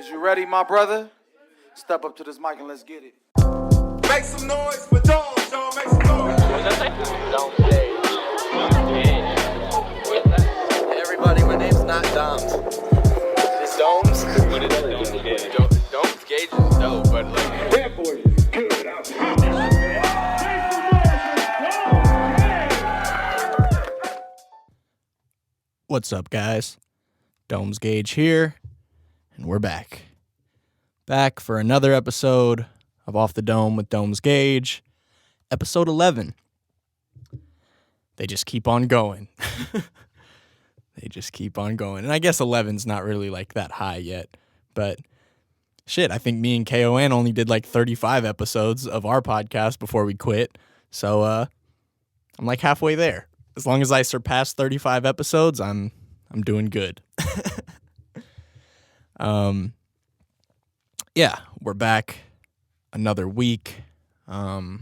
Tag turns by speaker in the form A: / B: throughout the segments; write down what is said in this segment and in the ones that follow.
A: Is you ready, my brother? Step up to this mic and let's get it.
B: Make some noise for Domes, y'all. Make some noise.
C: Hey everybody, my name's not Doms. It's Domes.
D: What is it? Domes Gage is dope, but like.
B: That boy is good.
E: What's up, guys? Domes Gage here, and we're back. Back for another episode of Off the Dome with Domes Gage, episode 11. They just keep on going. They just keep on going. And I guess 11's not really like that high yet, but shit, I think me and KON only did like 35 episodes of our podcast before we quit. So I'm like halfway there. As long as I surpass 35 episodes, I'm doing good. Yeah, we're back. Another week. Another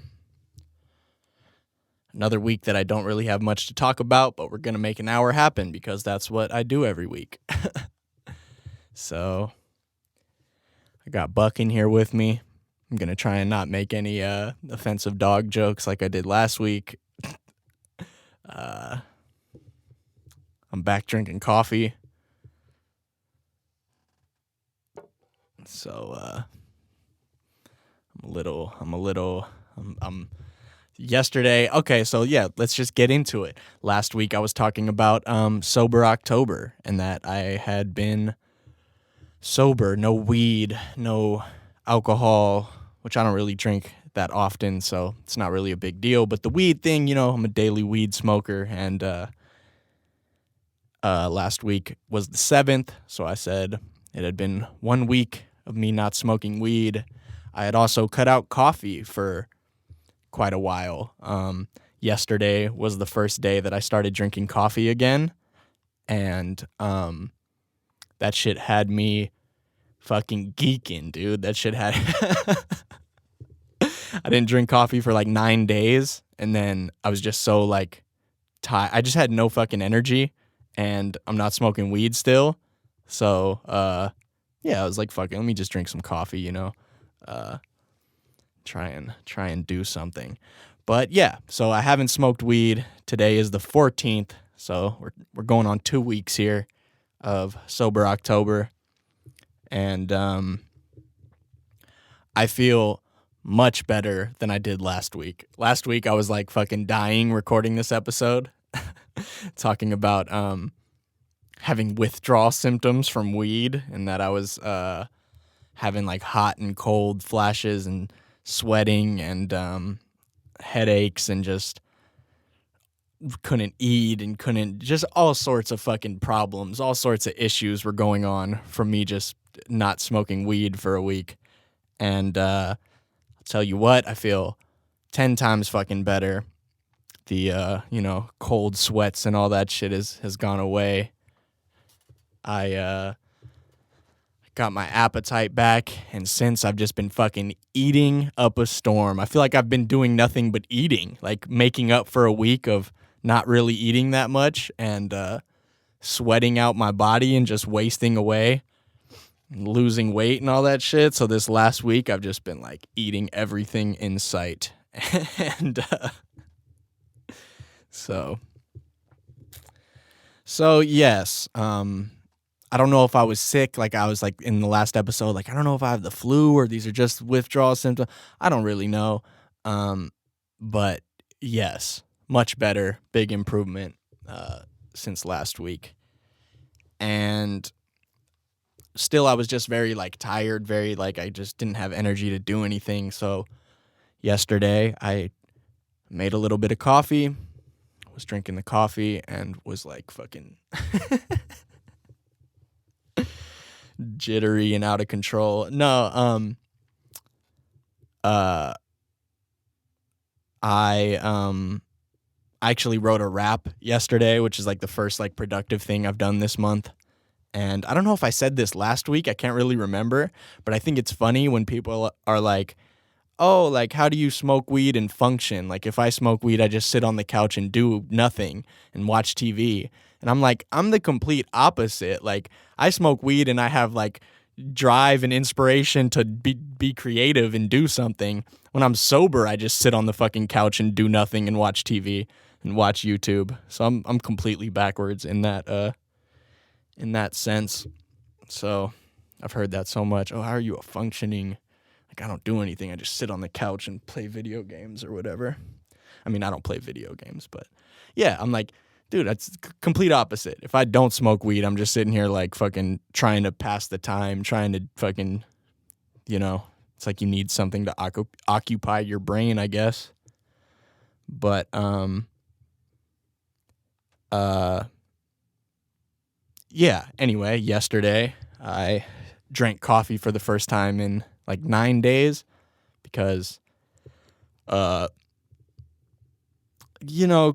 E: week that I don't really have much to talk about, but we're going to make an hour happen because that's what I do every week. So I got Buck in here with me. I'm going to try and not make any offensive dog jokes like I did last week. I'm back drinking coffee. So I'm yesterday. Okay, so yeah, let's just get into it. Last week I was talking about sober October and that I had been sober, no weed, no alcohol, which I don't really drink that often, so it's not really a big deal. But the weed thing, you know, I'm a daily weed smoker, and last week was the 7th, so I said it had been 1 week of me not smoking weed. I had also cut out coffee for quite a while. Yesterday was the first day that I started drinking coffee again, and that shit had me fucking geeking, dude. That shit had... I didn't drink coffee for like 9 days, and then I was just so like tired. I just had no fucking energy, and I'm not smoking weed still. So, yeah, I was like, fuck it, let me just drink some coffee, you know, try and do something. But yeah, so I haven't smoked weed. Today is the 14th, so we're going on 2 weeks here of sober October, and I feel much better than I did last week. Last week I was like fucking dying recording this episode, talking about having withdrawal symptoms from weed, and that I was having like hot and cold flashes and sweating and headaches and just couldn't eat and couldn't, just all sorts of fucking problems, all sorts of issues were going on from me just not smoking weed for a week. And I'll tell you what, I feel 10 times fucking better. The cold sweats and all that shit has gone away. I got my appetite back, and since I've just been fucking eating up a storm. I feel like I've been doing nothing but eating, like making up for a week of not really eating that much and sweating out my body and just wasting away and losing weight and all that shit. So this last week I've just been like eating everything in sight. And so yes, I don't know if I was sick, like I was like in the last episode, like I don't know if I have the flu or these are just withdrawal symptoms. I don't really know. But yes, much better, big improvement since last week. And still I was just very like tired, very like I just didn't have energy to do anything. So yesterday I made a little bit of coffee, was drinking the coffee and was like fucking jittery and out of control. No, I actually wrote a rap yesterday, which is like the first like productive thing I've done this month. And I don't know if I said this last week, I can't really remember, but I think it's funny when people are like, oh, like, how do you smoke weed and function? Like, if I smoke weed, I just sit on the couch and do nothing and watch TV. And I'm like, I'm the complete opposite. Like, I smoke weed and I have, like, drive and inspiration to be creative and do something. When I'm sober, I just sit on the fucking couch and do nothing and watch TV and watch YouTube. So I'm completely backwards in that sense. So I've heard that so much. Oh, how are you a functioning? Like, I don't do anything. I just sit on the couch and play video games or whatever. I mean, I don't play video games, but yeah, I'm like, dude, that's complete opposite. If I don't smoke weed, I'm just sitting here like fucking trying to pass the time, trying to fucking, it's like you need something to occupy your brain, I guess. But, yeah, anyway, yesterday I drank coffee for the first time in like 9 days because,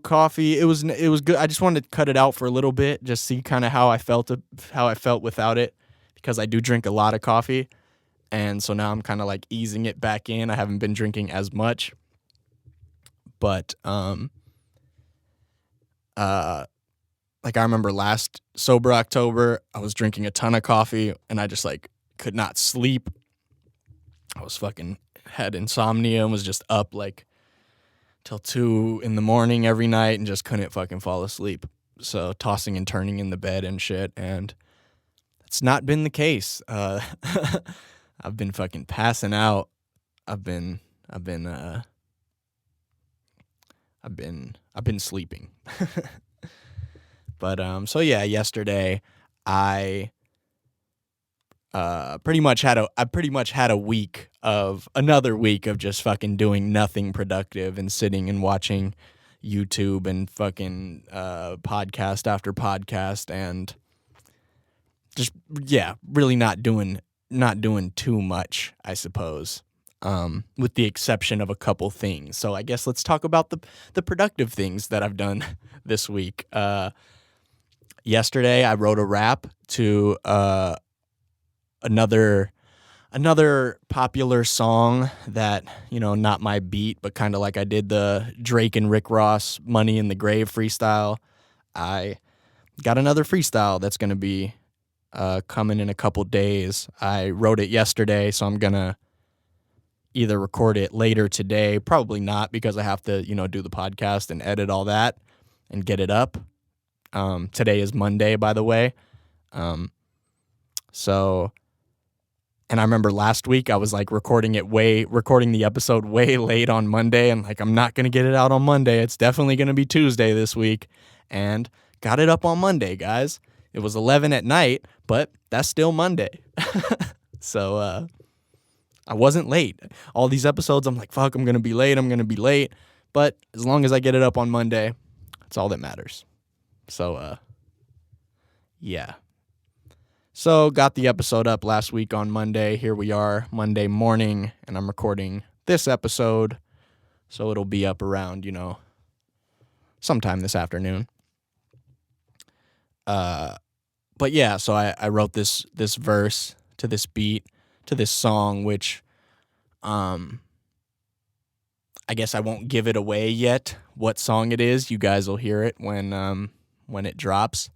E: coffee, it was good. I just wanted to cut it out for a little bit, just see kind of how I felt without it, because I do drink a lot of coffee. And so now I'm kind of like easing it back in. I haven't been drinking as much, but, like I remember last sober October, I was drinking a ton of coffee and I just like could not sleep. I was fucking had insomnia and was just up like till 2 a.m. every night and just couldn't fucking fall asleep. So tossing and turning in the bed and shit, and it's not been the case. I've been fucking passing out. I've been sleeping. But so yeah, yesterday I pretty much had another week of just fucking doing nothing productive and sitting and watching YouTube and fucking podcast after podcast and just really not doing too much, I suppose. With the exception of a couple things. So I guess let's talk about the productive things that I've done this week. Yesterday I wrote a rap to another popular song that, not my beat, but kind of like I did the Drake and Rick Ross Money in the Grave freestyle. I got another freestyle that's going to be coming in a couple days. I wrote it yesterday, so I'm going to either record it later today, probably not, because I have to, do the podcast and edit all that and get it up. Today is Monday, by the way. So, and I remember last week I was like recording the episode way late on Monday, and like, I'm not going to get it out on Monday. It's definitely going to be Tuesday this week, and got it up on Monday, guys. It was 11 at night, but that's still Monday. So, I wasn't late. All these episodes, I'm like, fuck, I'm going to be late. But as long as I get it up on Monday, that's all that matters. So, yeah. So, got the episode up last week on Monday. Here we are, Monday morning, and I'm recording this episode. So, it'll be up around, sometime this afternoon. But yeah, so I wrote this verse to this beat, to this song, which, I guess I won't give it away yet, what song it is. You guys will hear it when it drops.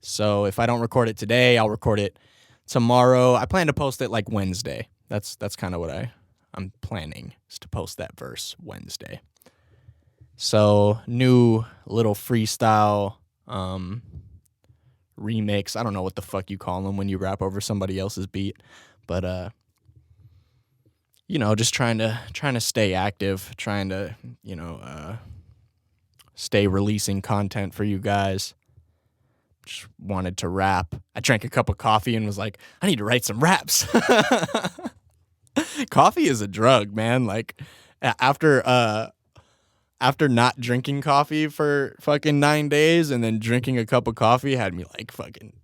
E: So if I don't record it today, I'll record it tomorrow. I plan to post it like Wednesday. That's kind of what I'm planning, is to post that verse Wednesday. So new little freestyle remix. I don't know what the fuck you call them when you rap over somebody else's beat, but just trying to stay active, trying to stay releasing content for you guys. Just wanted to rap. I drank a cup of coffee and was like, I need to write some raps. Coffee is a drug, man. Like after not drinking coffee for fucking 9 days and then drinking a cup of coffee had me like fucking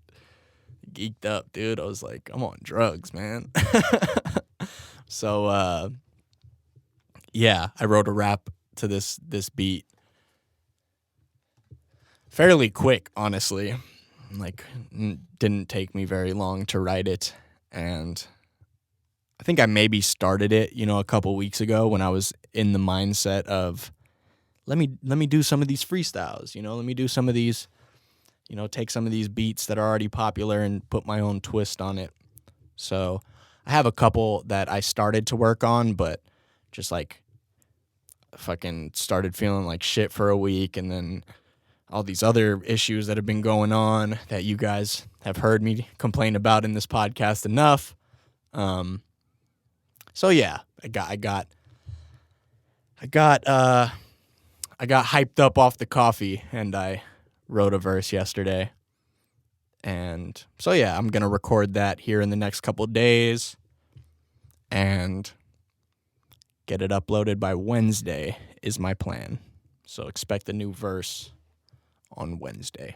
E: geeked up, dude. I was like, I'm on drugs, man. So yeah, I wrote a rap to this beat fairly quick, honestly. Like, didn't take me very long to write it, and I think I maybe started it, a couple weeks ago when I was in the mindset of let me do some of these freestyles, let me do some of these, take some of these beats that are already popular and put my own twist on it. So I have a couple that I started to work on, but just like fucking started feeling like shit for a week, and then all these other issues that have been going on that you guys have heard me complain about in this podcast enough. So yeah, I got hyped up off the coffee, and I wrote a verse yesterday. And so yeah, I'm going to record that here in the next couple days and get it uploaded by Wednesday is my plan. So expect a new verse on Wednesday.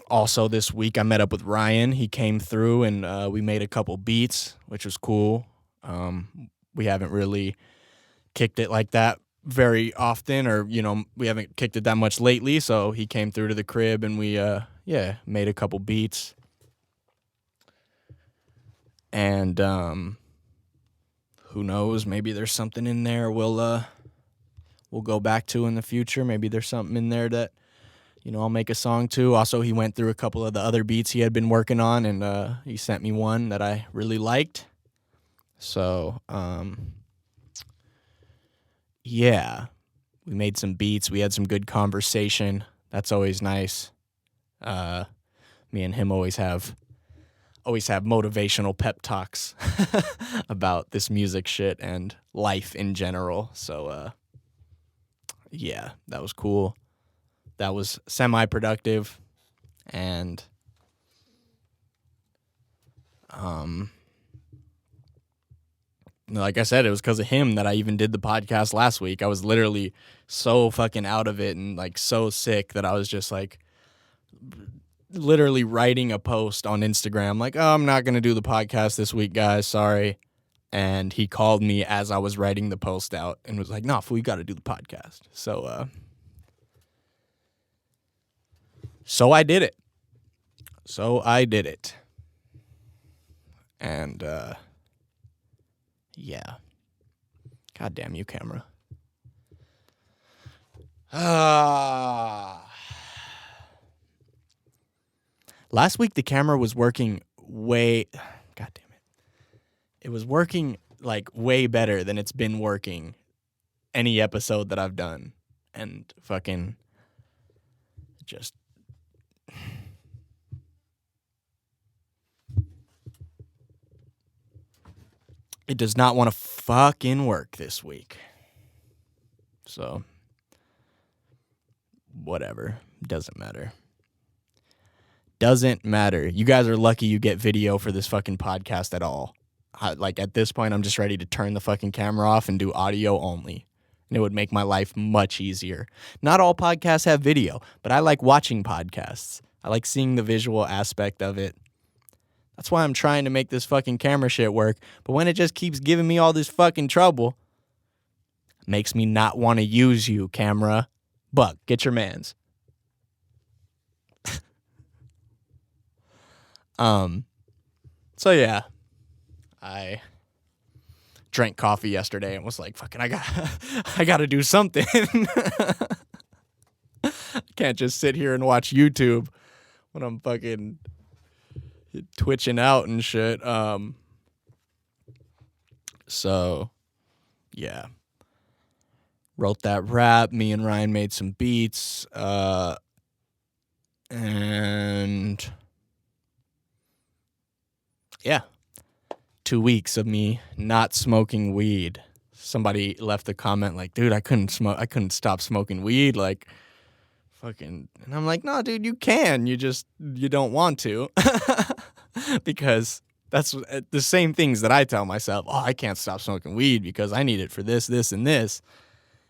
E: Also this week I met up with Ryan. He came through and we made a couple beats, which was cool. We haven't really kicked it like that very often, or we haven't kicked it that much lately, so he came through to the crib and we made a couple beats. And who knows, maybe there's something in there we'll go back to in the future. Maybe there's something in there that I'll make a song to. Also, he went through a couple of the other beats he had been working on, and he sent me one that I really liked. So yeah, we made some beats. We had some good conversation. That's always nice. Me and him always have motivational pep talks about this music shit and life in general. So yeah, that was cool. That was semi-productive, and like I said, it was because of him that I even did the podcast last week. I was literally so fucking out of it and like so sick that I was just like literally writing a post on Instagram like, oh, I'm not going to do the podcast this week, guys. Sorry. And he called me as I was writing the post out and was like, no, fool, you got to do the podcast. So I did it. And yeah. God damn you, camera. Last week the camera was working God damn it. It was working like way better than it's been working any episode that I've done. And fucking just it does not want to fucking work this week. So, whatever. Doesn't matter. Doesn't matter. You guys are lucky you get video for this fucking podcast at all. Like, at this point, I'm just ready to turn the fucking camera off and do audio only. And it would make my life much easier. Not all podcasts have video, but I like watching podcasts. I like seeing the visual aspect of it. That's why I'm trying to make this fucking camera shit work. But when it just keeps giving me all this fucking trouble, it makes me not want to use you, camera. Buck, get your mans. So yeah, I drank coffee yesterday and was like, fucking, I gotta do something. I can't just sit here and watch YouTube when I'm fucking twitching out and shit. So yeah, wrote that rap. Me and Ryan made some beats, and yeah, 2 weeks of me not smoking weed. Somebody left a comment like, dude, I couldn't stop smoking weed, like fucking. And I'm like, no, dude, you can, you don't want to. Because that's the same things that I tell myself. Oh, I can't stop smoking weed because I need it for this, this, and this.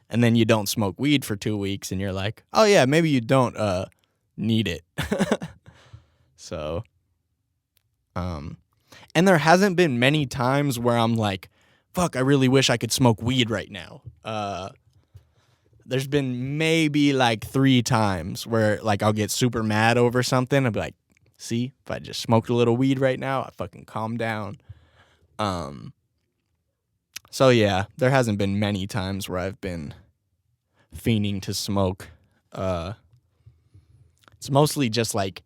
E: And then you don't smoke weed for 2 weeks and you're like, oh yeah, maybe you don't need it. So, and there hasn't been many times where I'm like, fuck, I really wish I could smoke weed right now. There's been maybe like 3 times where like I'll get super mad over something. I'll be like, see, if I just smoked a little weed right now, I fucking calm down. So yeah, there hasn't been many times where I've been fiending to smoke. It's mostly just like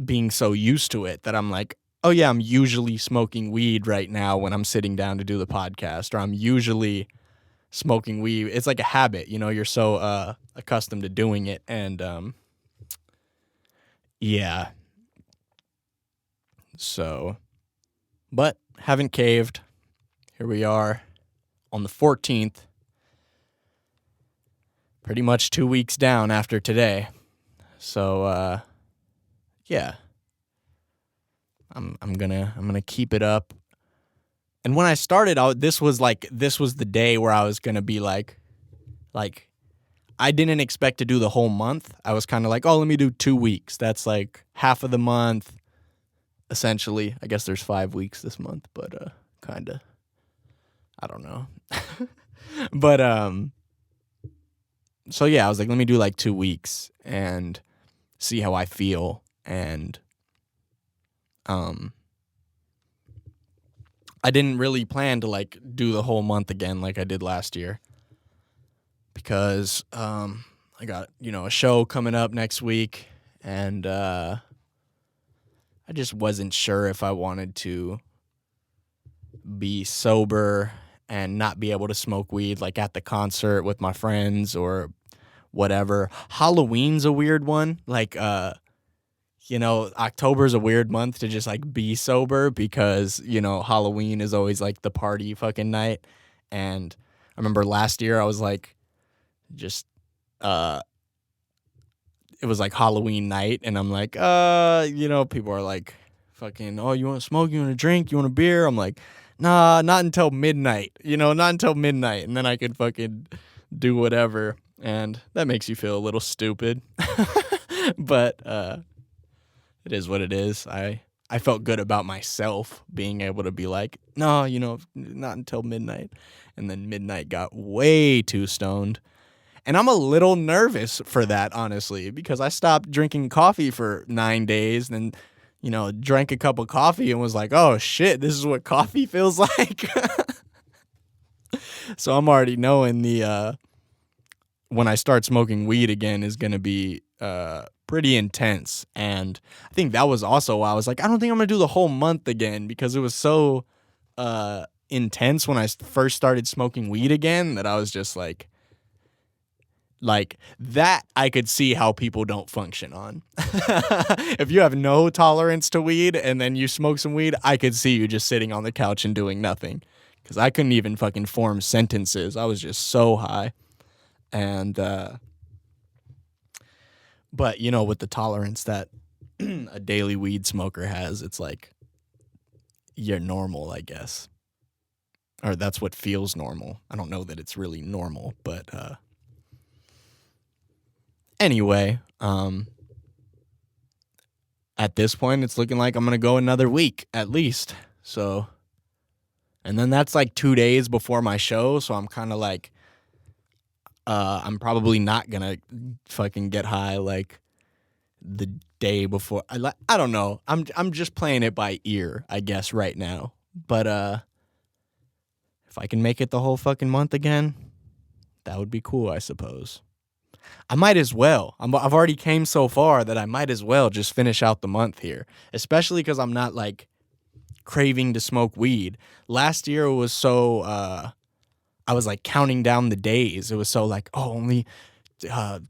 E: being so used to it that I'm like, oh yeah, I'm usually smoking weed right now when I'm sitting down to do the podcast, or I'm usually smoking weed. It's like a habit, you're so accustomed to doing it. And yeah. So, but haven't caved. Here we are on the 14th. Pretty much 2 weeks down after today. So yeah. I'm gonna keep it up. And when I started out, this was the day where I was gonna be like I didn't expect to do the whole month. I was kind of like, oh, let me do 2 weeks. That's like half of the month, essentially. I guess there's 5 weeks this month, but kind of, I don't know. But so yeah, I was like, let me do like 2 weeks and see how I feel. And I didn't really plan to like do the whole month again like I did last year, because I got, a show coming up next week, and I just wasn't sure if I wanted to be sober and not be able to smoke weed like at the concert with my friends or whatever. Halloween's a weird one. Like October's a weird month to just like be sober, because, Halloween is always like the party fucking night. And I remember last year I was like, just, it was like Halloween night, and I'm like, people are like fucking, oh, you want to smoke? You want to drink? You want a beer? I'm like, nah, not until midnight, not until midnight. And then I could fucking do whatever. And that makes you feel a little stupid. But, it is what it is. I felt good about myself being able to be like, no, not until midnight. And then midnight got way too stoned. And I'm a little nervous for that, honestly, because I stopped drinking coffee for 9 days, and then, drank a cup of coffee and was like, oh shit, this is what coffee feels like. So I'm already knowing when I start smoking weed again is going to be pretty intense. And I think that was also why I was like, I don't think I'm going to do the whole month again, because it was so intense when I first started smoking weed again that I was just like that I could see how people don't function on. If you have no tolerance to weed and then you smoke some weed, I could see you just sitting on the couch and doing nothing, because I couldn't even fucking form sentences. I was just so high. And but with the tolerance that a daily weed smoker has, it's like you're normal, I guess. Or that's what feels normal. I don't know that it's really normal, but anyway, at this point it's looking like I'm going to go another week at least. So, and then that's like 2 days before my show, so I'm kind of like I'm probably not gonna fucking get high like the day before. I don't know. I'm just playing it by ear, I guess, right now. But if I can make it the whole fucking month again, that would be cool, I suppose. I might as well. I've already came so far that I might as well just finish out the month here, especially because I'm not like craving to smoke weed. Last year was so I was like counting down the days. It was so like, oh, only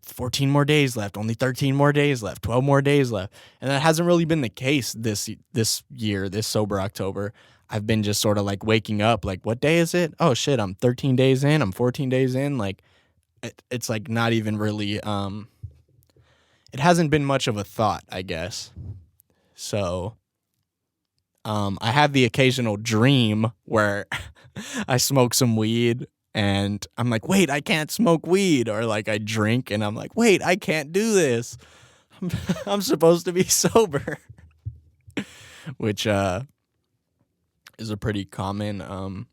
E: 14 more days left, only 13 more days left, 12 more days left. And that hasn't really been the case this year, this sober October. I've been just sort of like waking up like, what day is it? Oh shit, I'm 13 days in, I'm 14 days in. Like it's like not even really, it hasn't been much of a thought, I guess. So I have the occasional dream where I smoke some weed and I'm like, wait, I can't smoke weed. Or like I drink and I'm like, wait, I can't do this. I'm supposed to be sober. Which is a pretty common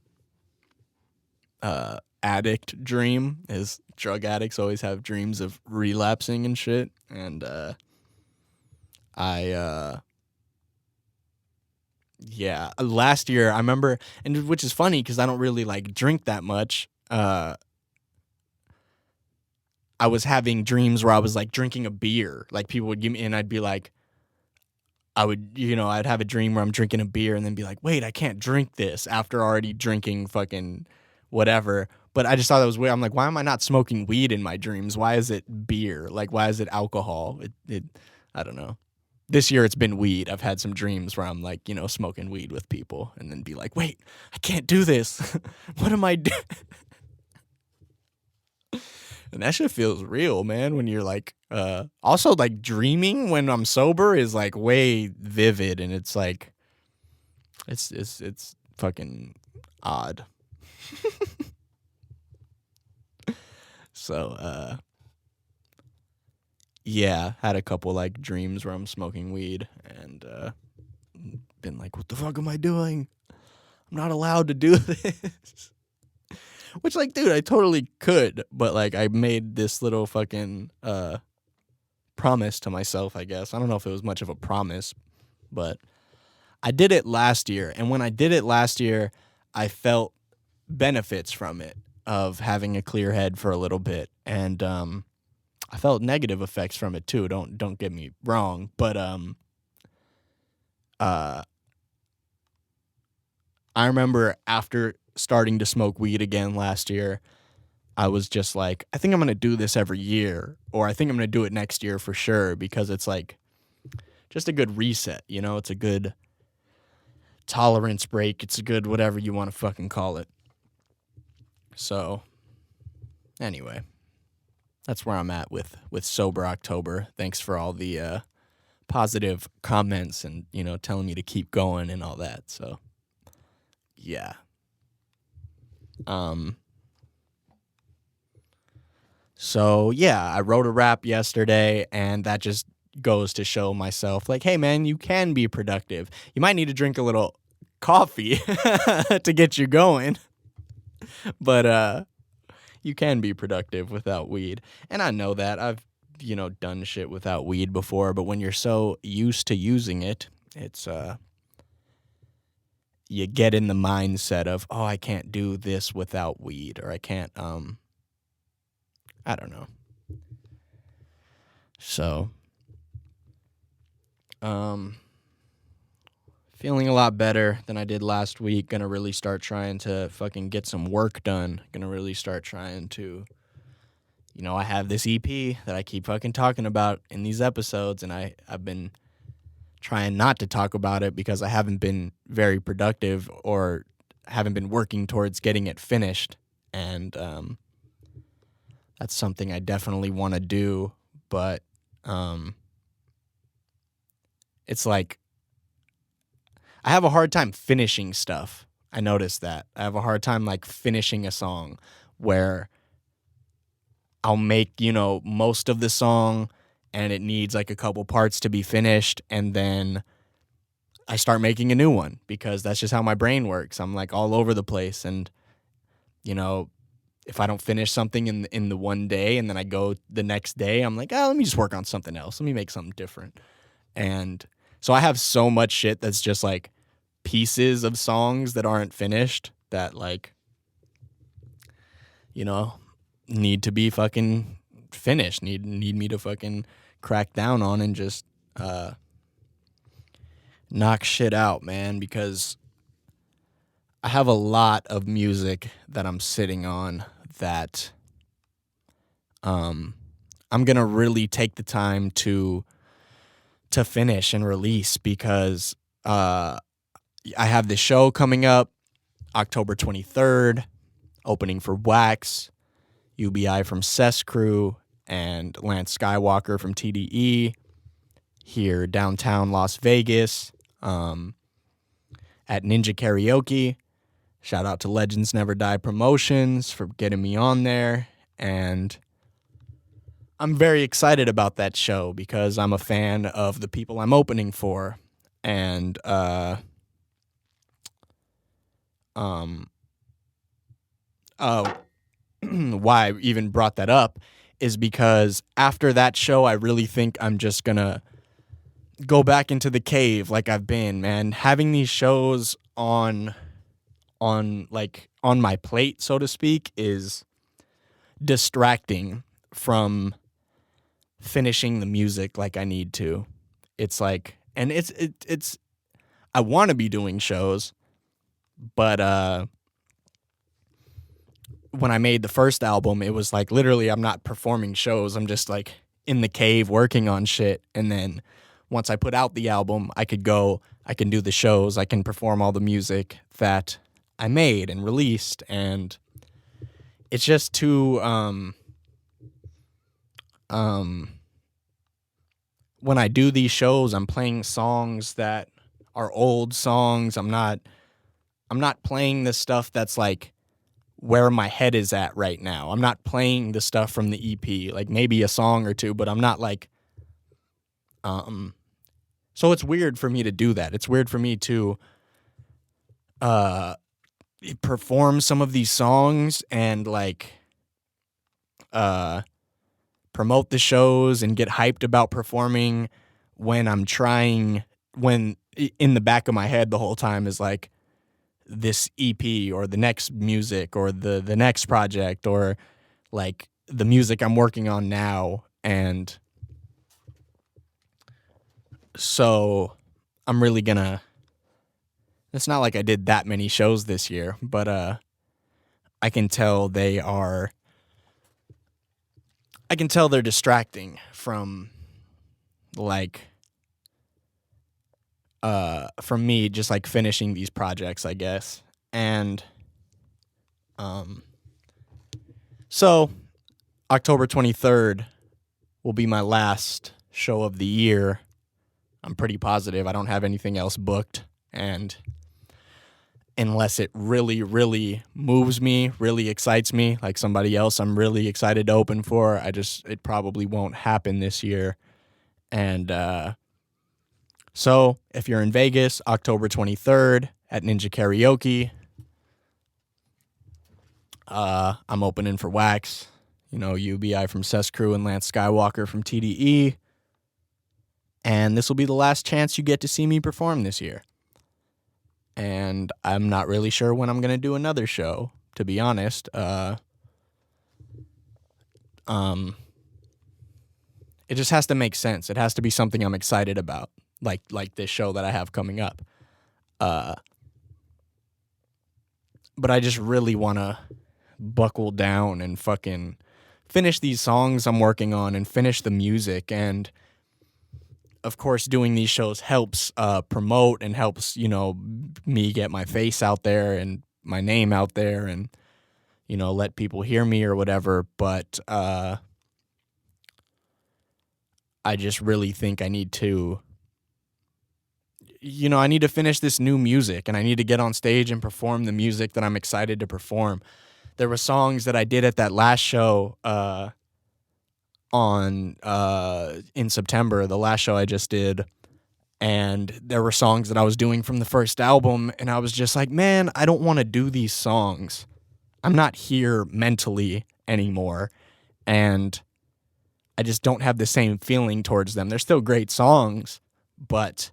E: addict dream, is drug addicts always have dreams of relapsing and shit. And yeah, last year I remember, and which is funny because I don't really like drink that much. I was having dreams where I was like drinking a beer, like people would give me, and I'd be like, I'd have a dream where I'm drinking a beer and then be like, wait, I can't drink this after already drinking fucking whatever. But I just thought that was weird. I'm like, why am I not smoking weed in my dreams? Why is it beer? Like, why is it alcohol? I don't know. This year it's been weed. I've had some dreams where I'm like, smoking weed with people and then be like, wait, I can't do this. What am I doing? And that shit feels real, man, when you're like, also like dreaming when I'm sober is like way vivid, and it's like, it's fucking odd. So, yeah, had a couple like dreams where I'm smoking weed and been like, what the fuck am I doing? I'm not allowed to do this. Which, like, dude, I totally could, but like I made this little fucking promise to myself, I guess. I don't know if it was much of a promise, but I did it last year, and when I did it last year, I felt benefits from it of having a clear head for a little bit, and I felt negative effects from it too. Don't get me wrong, but I remember after starting to smoke weed again last year, I was just like, I think I'm going to do this every year, or I think I'm going to do it next year for sure, because it's like just a good reset, it's a good tolerance break. It's a good whatever you want to fucking call it. So anyway, that's where I'm at with Sober October. Thanks for all the positive comments and, telling me to keep going and all that. So yeah. So yeah, I wrote a rap yesterday, and that just goes to show myself like, hey man, you can be productive. You might need to drink a little coffee to get you going, but you can be productive without weed. And I know that I've done shit without weed before, but when you're so used to using it, it's you get in the mindset of, oh, I can't do this without weed, or I can't, I don't know. So, feeling a lot better than I did last week. Gonna really start trying to fucking get some work done. Gonna really start trying to, I have this EP that I keep fucking talking about in these episodes, and I've been trying not to talk about it because I haven't been very productive or haven't been working towards getting it finished. And that's something I definitely want to do, but it's like I have a hard time finishing stuff. I noticed that. I have a hard time like finishing a song where I'll make, most of the song and it needs like a couple parts to be finished, and then I start making a new one because that's just how my brain works. I'm like all over the place, and if I don't finish something in the one day and then I go the next day, I'm like, oh, let me just work on something else. Let me make something different. And so I have so much shit that's just like pieces of songs that aren't finished that like, need to be fucking finished, need me to fucking crack down on and just knock shit out, man, because I have a lot of music that I'm sitting on that I'm going to really take the time to finish and release, because I have this show coming up October 23rd, opening for Wax, UBI from Cess Crew, and Lance Skywalker from TDE here downtown Las Vegas at Ninja Karaoke. Shout out to Legends Never Die Promotions for getting me on there, and I'm very excited about that show because I'm a fan of the people I'm opening for, and why I even brought that up is because after that show, I really think I'm just gonna go back into the cave like I've been, man. Having these shows on my plate, so to speak, is distracting from finishing the music like I need to. It's like And it's I want to be doing shows, but when I made the first album, it was like literally I'm not performing shows. I'm just like in the cave working on shit. And then once I put out the album, I can do the shows, I can perform all the music that I made and released. And it's just too, when I do these shows, I'm playing songs that are old songs. I'm not playing the stuff that's like where my head is at right now. I'm not playing the stuff from the EP, like maybe a song or two, but I'm not like, so it's weird for me to do that. It's weird for me to, perform some of these songs and like, promote the shows and get hyped about performing when in the back of my head the whole time is like, this EP or the next music or the next project or like the music I'm working on now. And so I'm really it's not like I did that many shows this year, but I can tell they're distracting from like from me just like finishing these projects, I guess. And so October 23rd will be my last show of the year. I'm pretty positive. I don't have anything else booked, and unless it really, really moves me, really excites me, like somebody else I'm really excited to open for, it probably won't happen this year. And so if you're in Vegas, October 23rd at Ninja Karaoke, I'm opening for Wax, UBI from Cess Crew and Lance Skywalker from TDE. And this will be the last chance you get to see me perform this year. And I'm not really sure when I'm going to do another show, to be honest. It just has to make sense. It has to be something I'm excited about, like this show that I have coming up. But I just really want to buckle down and fucking finish these songs I'm working on and finish the music. And of course, doing these shows helps promote and helps, me get my face out there and my name out there and, let people hear me or whatever. But I just really think I need to, I need to finish this new music and I need to get on stage and perform the music that I'm excited to perform. There were songs that I did at that last show in September, the last show I just did, and there were songs that I was doing from the first album, and I was just like, man, I don't want to do these songs. I'm not here mentally anymore, and I just don't have the same feeling towards them. They're still great songs, but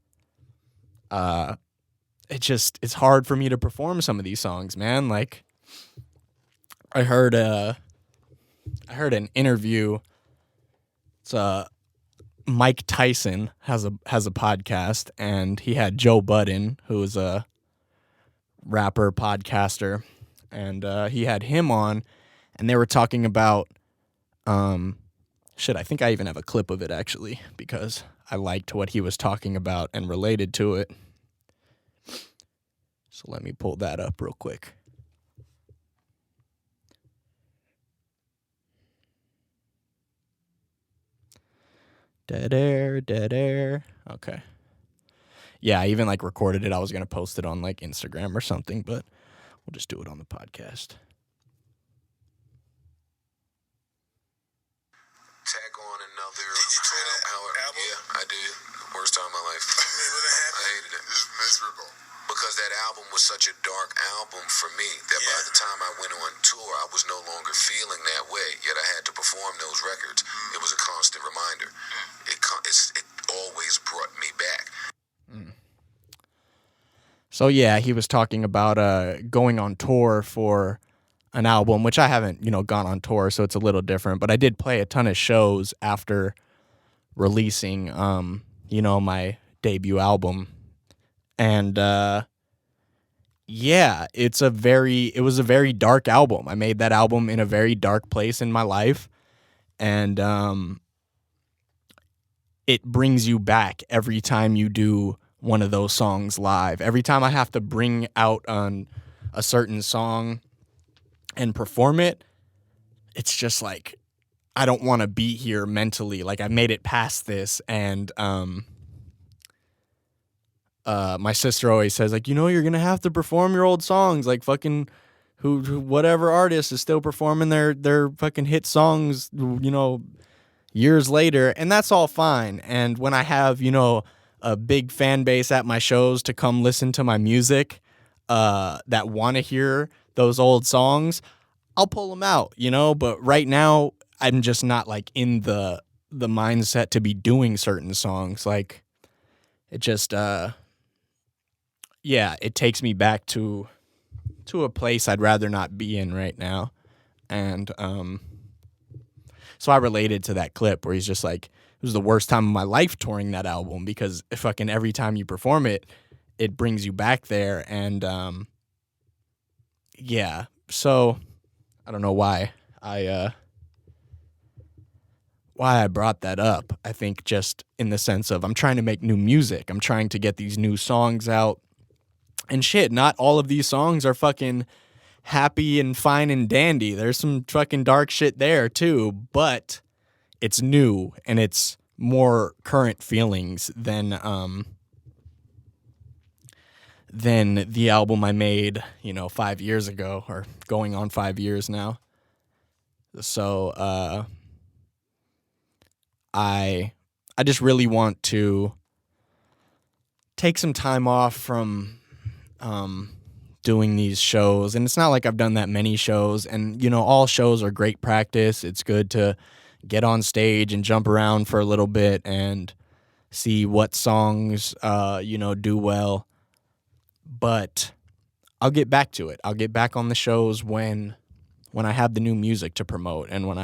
E: it's hard for me to perform some of these songs, man. Like, I heard an interview. It's Mike Tyson has a podcast, and he had Joe Budden, who is a rapper podcaster, and he had him on, and they were talking about I think I even have a clip of it actually, because I liked what he was talking about and related to it. So let me pull that up real quick. Dead air. Okay. Yeah, I even recorded it. I was going to post it on Instagram or something, but we'll just do it on the podcast.
F: Tack on another. Did you try that album? Yeah, I did. Worst time of my life.
G: I mean, what happened?
F: I hated it.
G: It's miserable.
F: Because that album was such a dark album for me that by the time I went on tour, I was no longer feeling that way. Yet I had to perform those records. It was a constant reminder. It always brought me back.
E: So yeah, he was talking about going on tour for an album, which I haven't, gone on tour, so it's a little different. But I did play a ton of shows after releasing, my debut album. And yeah, it was a very dark album. I made that album in a very dark place in my life, and it brings you back every time you do one of those songs live. Every time I have to bring out a certain song and perform it, it's just like, I don't want to be here mentally. Like, I made it past this, and my sister always says, like, you're gonna have to perform your old songs, like fucking whatever artist is still performing their fucking hit songs, years later, and that's all fine. And when I have, a big fan base at my shows to come listen to my music, that want to hear those old songs, I'll pull them out, but right now I'm just not like in the mindset to be doing certain songs. Like, it just, it takes me back to a place I'd rather not be in right now. And, so I related to that clip where he's just like, it was the worst time of my life touring that album, because fucking every time you perform it, it brings you back there. And, so I don't know why I brought that up. I think just in the sense of, I'm trying to make new music. I'm trying to get these new songs out. And shit, not all of these songs are fucking happy and fine and dandy. There's some fucking dark shit there too, but it's new and it's more current feelings than the album I made, 5 years ago, or going on 5 years now. So I just really want to take some time off from doing these shows. And it's not like I've done that many shows, and all shows are great practice. It's good to get on stage and jump around for a little bit and see what songs do well. But I'll get back to it. I'll get back on the shows when I have the new music to promote, and when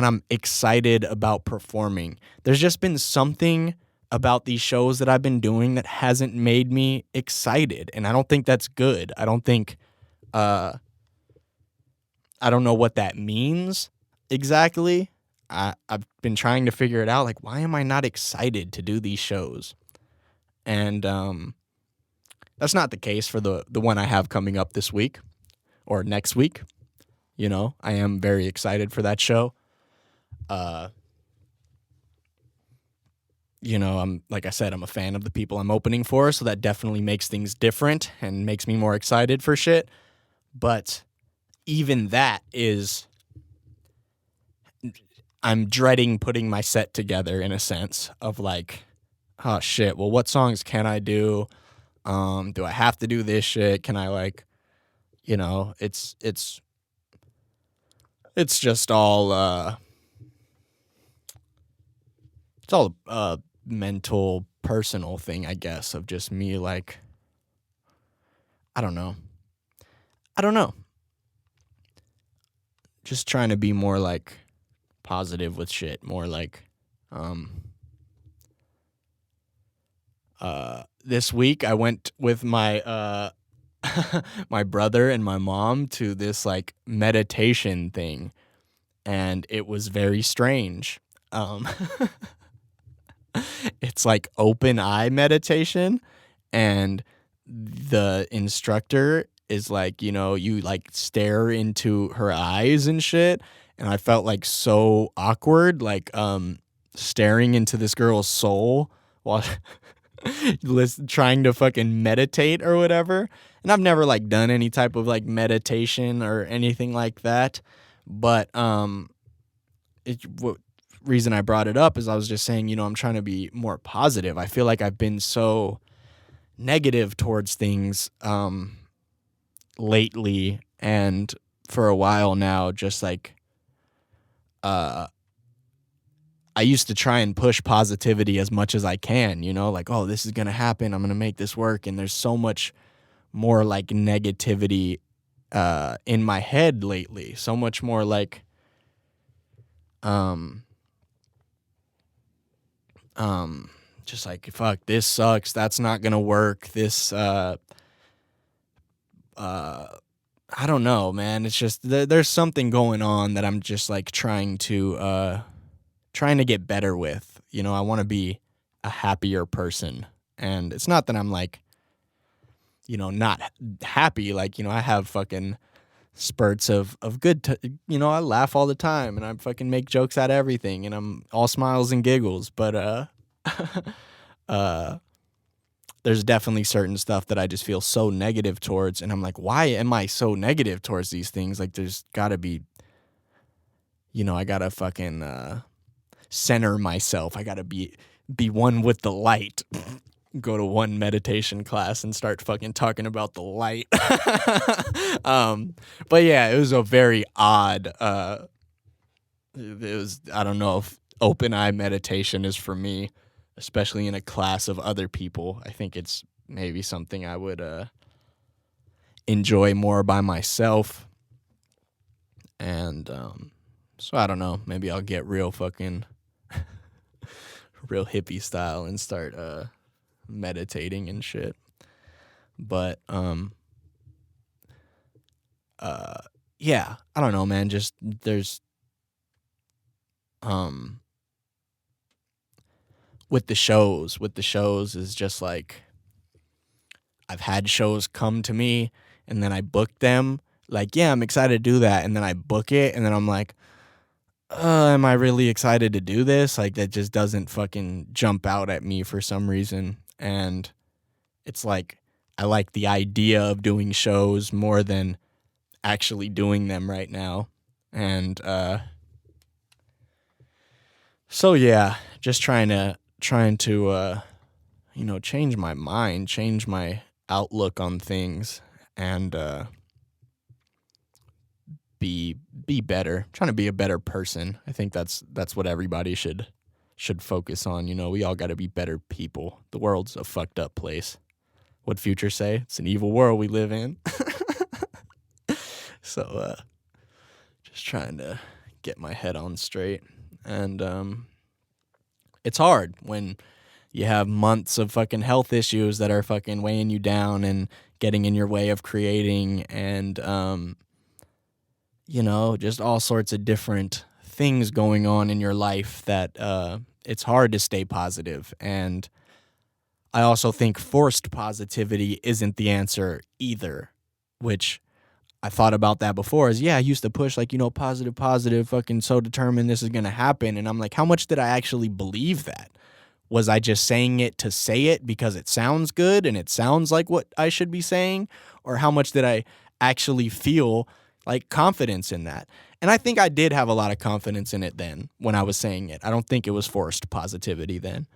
E: I'm excited about performing. There's just been something about these shows that I've been doing that hasn't made me excited, and I don't think that's good. I don't think I don't know what that means exactly. I've been trying to figure it out, like, why am I not excited to do these shows? And that's not the case for the one I have coming up this week or next week. I am very excited for that show. Like I said, I'm a fan of the people I'm opening for, so that definitely makes things different and makes me more excited for shit. But even that is, I'm dreading putting my set together, in a sense of like, oh shit, well, what songs can I do? Do I have to do this shit? Can I, like, it's just all, it's all a mental, personal thing, I guess, of just me, like, I don't know. Just trying to be more, like, positive with shit, more like, this week I went with my, my brother and my mom to this, like, meditation thing, and it was very strange. It's like open eye meditation, and the instructor is like, you like stare into her eyes and shit. And I felt like so awkward, like staring into this girl's soul while trying to fucking meditate or whatever. And I've never like done any type of like meditation or anything like that. But reason I brought it up is I was just saying, I'm trying to be more positive. I feel like I've been so negative towards things lately, and for a while now, just like I used to try and push positivity as much as I can, like, oh, this is gonna happen, I'm gonna make this work, and there's so much more like negativity in my head lately, so much more like just like, fuck, this sucks. That's not going to work. This, I don't know, man. It's just, there's something going on that I'm just like trying to get better with. You know, I want to be a happier person. And it's not that I'm like, you know, not happy. Like, you know, I have fucking spurts of good, you know, I laugh all the time and I fucking make jokes out of everything and I'm all smiles and giggles. But, there's definitely certain stuff that I just feel so negative towards. And I'm like, why am I so negative towards these things? Like, there's gotta be, you know, I gotta fucking, center myself. I gotta be one with the light. Go to one meditation class and start fucking talking about the light. But yeah, it was a very odd, it was, I don't know if open eye meditation is for me, especially in a class of other people. I think it's maybe something I would, enjoy more by myself. And, so I don't know, maybe I'll get real fucking, real hippie style and start, meditating and shit. But yeah, I don't know, man. Just there's with the shows is just like I've had shows come to me and then I book them. Like, yeah, I'm excited to do that, and then I book it and then I'm like, am I really excited to do this? Like, that just doesn't fucking jump out at me for some reason. And it's like, I like the idea of doing shows more than actually doing them right now. And, so yeah, just trying to, you know, change my mind, change my outlook on things, and, be better, trying to be a better person. I think that's what everybody should focus on. You know, we all got to be better people. The world's a fucked up place. What Future say? It's an evil world we live in. So, just trying to get my head on straight. And, it's hard when you have months of fucking health issues that are fucking weighing you down and getting in your way of creating, and, you know, just all sorts of different things going on in your life that, it's hard to stay positive. And I also think forced positivity isn't the answer either, which I thought about that before. Is, yeah, I used to push like, you know, positive, fucking so determined this is going to happen. And I'm like, how much did I actually believe that? Was I just saying it to say it because it sounds good and it sounds like what I should be saying? Or how much did I actually feel like confidence in that? And I think I did have a lot of confidence in it then when I was saying it. I don't think it was forced positivity then.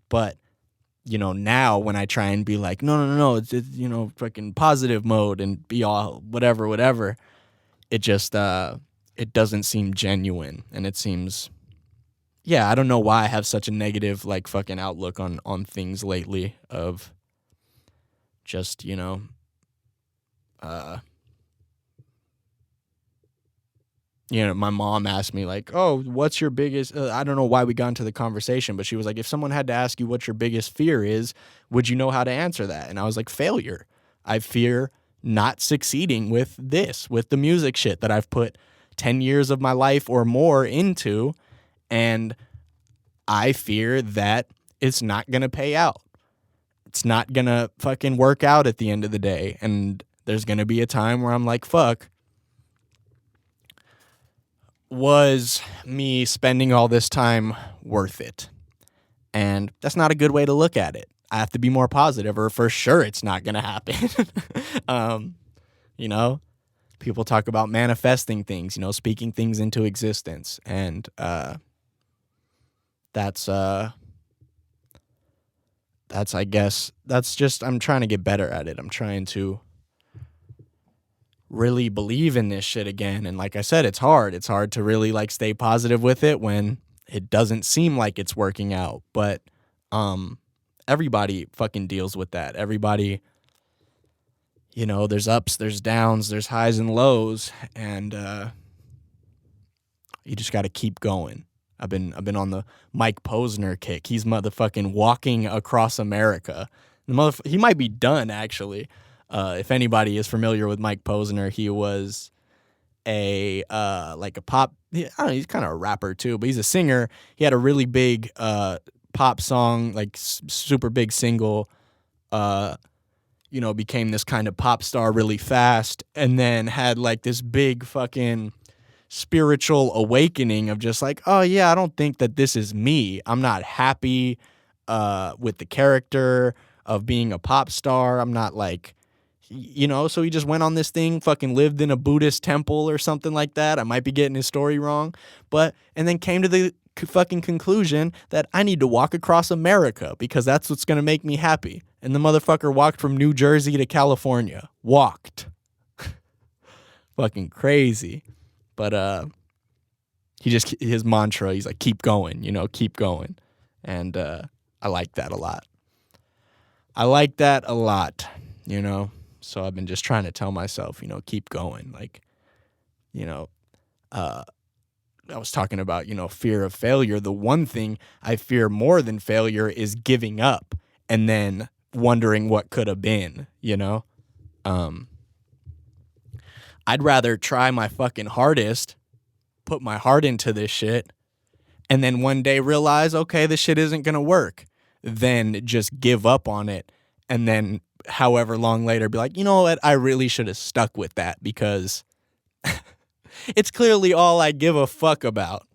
E: But, you know, now when I try and be like, no, it's you know, fucking positive mode and be all whatever, it just, it doesn't seem genuine. And it seems, yeah, I don't know why I have such a negative, like, fucking outlook on things lately of just, you know, you know, my mom asked me, like, oh, what's your biggest, I don't know why we got into the conversation, but she was like, if someone had to ask you what your biggest fear is, would you know how to answer that? And I was like, failure. I fear not succeeding with the music shit that I've put 10 years of my life or more into, and I fear that it's not going to pay out. It's not going to fucking work out at the end of the day, and there's going to be a time where I'm like, fuck, was me spending all this time worth it? And that's not a good way to look at it. I have to be more positive, or for sure it's not going to happen. You know, people talk about manifesting things, you know, speaking things into existence. And that's I guess, that's just, I'm trying to get better at it. I'm trying to really believe in this shit again. And like I said, it's hard to really like stay positive with it when it doesn't seem like it's working out. But everybody fucking deals with that. Everybody, you know, there's ups, there's downs, there's highs and lows, and you just got to keep going. I've been on the Mike Posner kick. He's motherfucking walking across America. He might be done, actually. If anybody is familiar with Mike Posner, he was a pop. I don't know, he's kind of a rapper too, but he's a singer. He had a really big pop song, like super big single. Became this kind of pop star really fast, and then had like this big fucking spiritual awakening of just like, oh yeah, I don't think that this is me. I'm not happy with the character of being a pop star. I'm not like, so he just went on this thing, fucking lived in a Buddhist temple or something like that. I might be getting his story wrong, and then came to the fucking conclusion that I need to walk across America because that's what's going to make me happy. And the motherfucker walked from New Jersey to California. Walked. Fucking crazy. But his mantra, he's like, keep going, keep going. And I like that a lot. So I've been just trying to tell myself, keep going. Like, I was talking about, fear of failure. The one thing I fear more than failure is giving up and then wondering what could have been, I'd rather try my fucking hardest, put my heart into this shit, and then one day realize, okay, this shit isn't going to work, than just give up on it and then however long later be like, you know what, I really should have stuck with that because it's clearly all I give a fuck about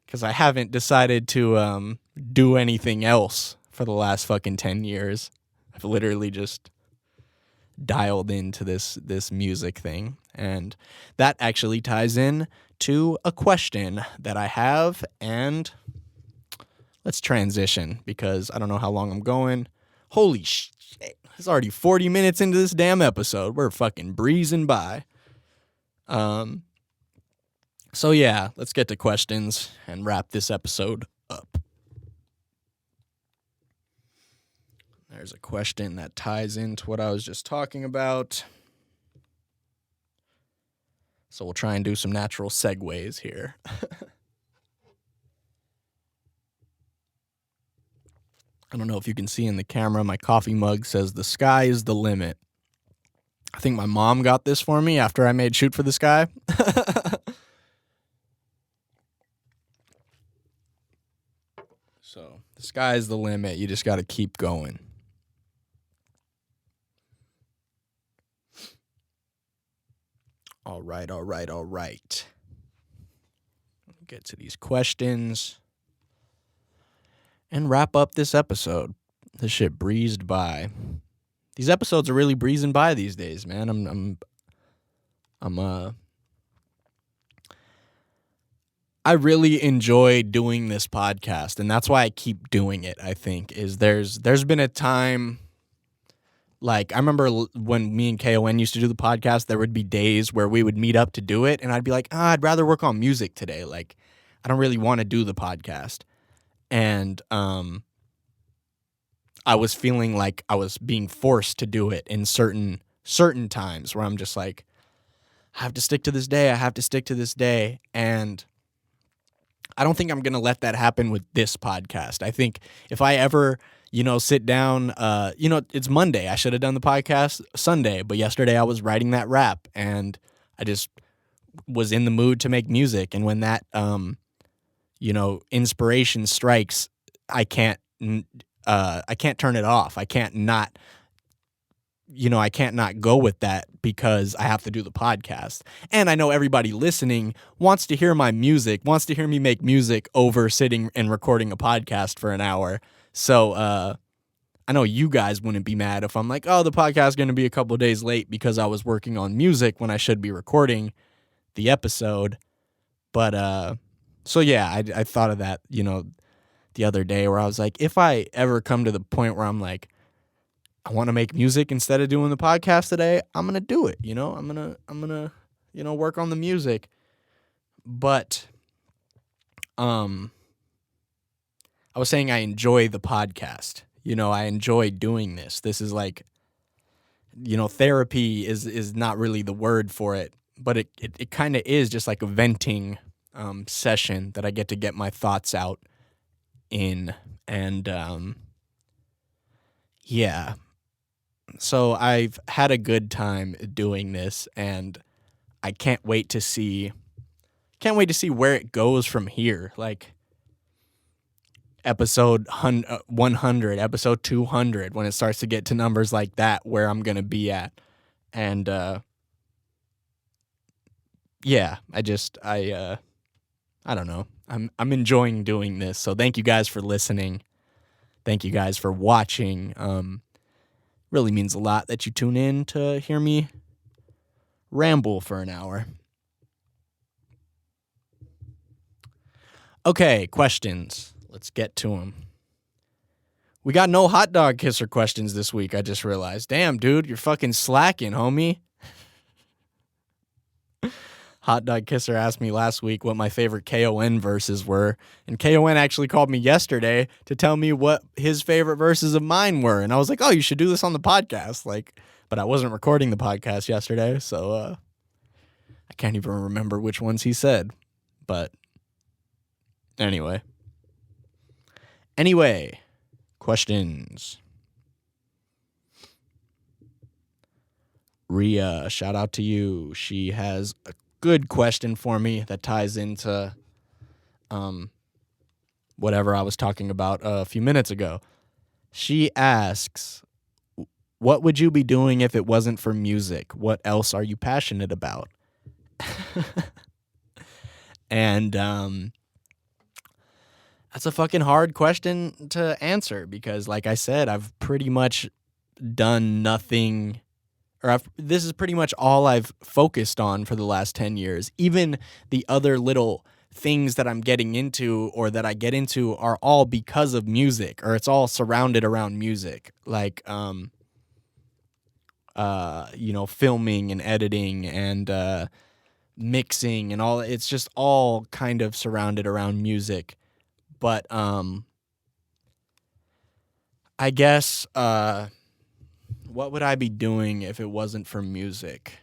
E: because I haven't decided to do anything else for the last fucking 10 years. I've literally just dialed into this music thing. And that actually ties in to a question that I have. And let's transition because I don't know how long I'm going. Holy shit. It's already 40 minutes into this damn episode. We're fucking breezing by. So yeah, let's get to questions and wrap this episode up. There's a question that ties into what I was just talking about. So we'll try and do some natural segues here. I don't know if you can see in the camera, my coffee mug says the sky is the limit. I think my mom got this for me after I made Shoot for the Sky. So the sky is the limit. You just got to keep going. All right. Get to these questions and wrap up this episode. This shit breezed by. These episodes are really breezing by these days, man. I really enjoy doing this podcast, and that's why I keep doing it. I think is there's been a time. Like, I remember when me and KON used to do the podcast, there would be days where we would meet up to do it, and I'd be like, I'd rather work on music today. Like, I don't really want to do the podcast. And I was feeling like I was being forced to do it in certain times where I'm just like, I have to stick to this day. And I don't think I'm going to let that happen with this podcast. I think if I ever... sit down, it's Monday. I should have done the podcast Sunday, but yesterday I was writing that rap and I just was in the mood to make music. And when that, inspiration strikes, I can't turn it off. I can't not go with that because I have to do the podcast. And I know everybody listening wants to hear my music, wants to hear me make music over sitting and recording a podcast for an hour. So I know you guys wouldn't be mad if I'm like, oh, the podcast is going to be a couple of days late because I was working on music when I should be recording the episode. But so yeah, I thought of that, the other day where I was like, if I ever come to the point where I'm like, I want to make music instead of doing the podcast today, I'm going to do it. I'm going to work on the music. But I was saying I enjoy the podcast. I enjoy doing this. This is like, therapy is not really the word for it, but it kind of is just like a venting session that I get to get my thoughts out in. And yeah, so I've had a good time doing this, and I can't wait to see where it goes from here. Like episode 100, episode 200, when it starts to get to numbers like that, where I'm going to be at. And yeah, I don't know. I'm enjoying doing this. So thank you guys for listening. Thank you guys for watching. Really means a lot that you tune in to hear me ramble for an hour. Okay, questions. Let's get to them. We got no hot dog kisser questions this week, I just realized. Damn, dude, you're fucking slacking, homie. Hot Dog Kisser asked me last week what my favorite KON verses were, and KON actually called me yesterday to tell me what his favorite verses of mine were, and I was like, oh, you should do this on the podcast, but I wasn't recording the podcast yesterday, so I can't even remember which ones he said, but anyway, questions. Rhea, shout out to you. She has a good question for me that ties into whatever I was talking about a few minutes ago. She asks, what would you be doing if it wasn't for music? What else are you passionate about? And that's a fucking hard question to answer because, like I said, I've pretty much done nothing, this is pretty much all I've focused on for the last 10 years. Even the other little things that I'm getting into or that I get into are all because of music, or it's all surrounded around music. Like, filming and editing and mixing and all. It's just all kind of surrounded around music. But I guess what would I be doing if it wasn't for music?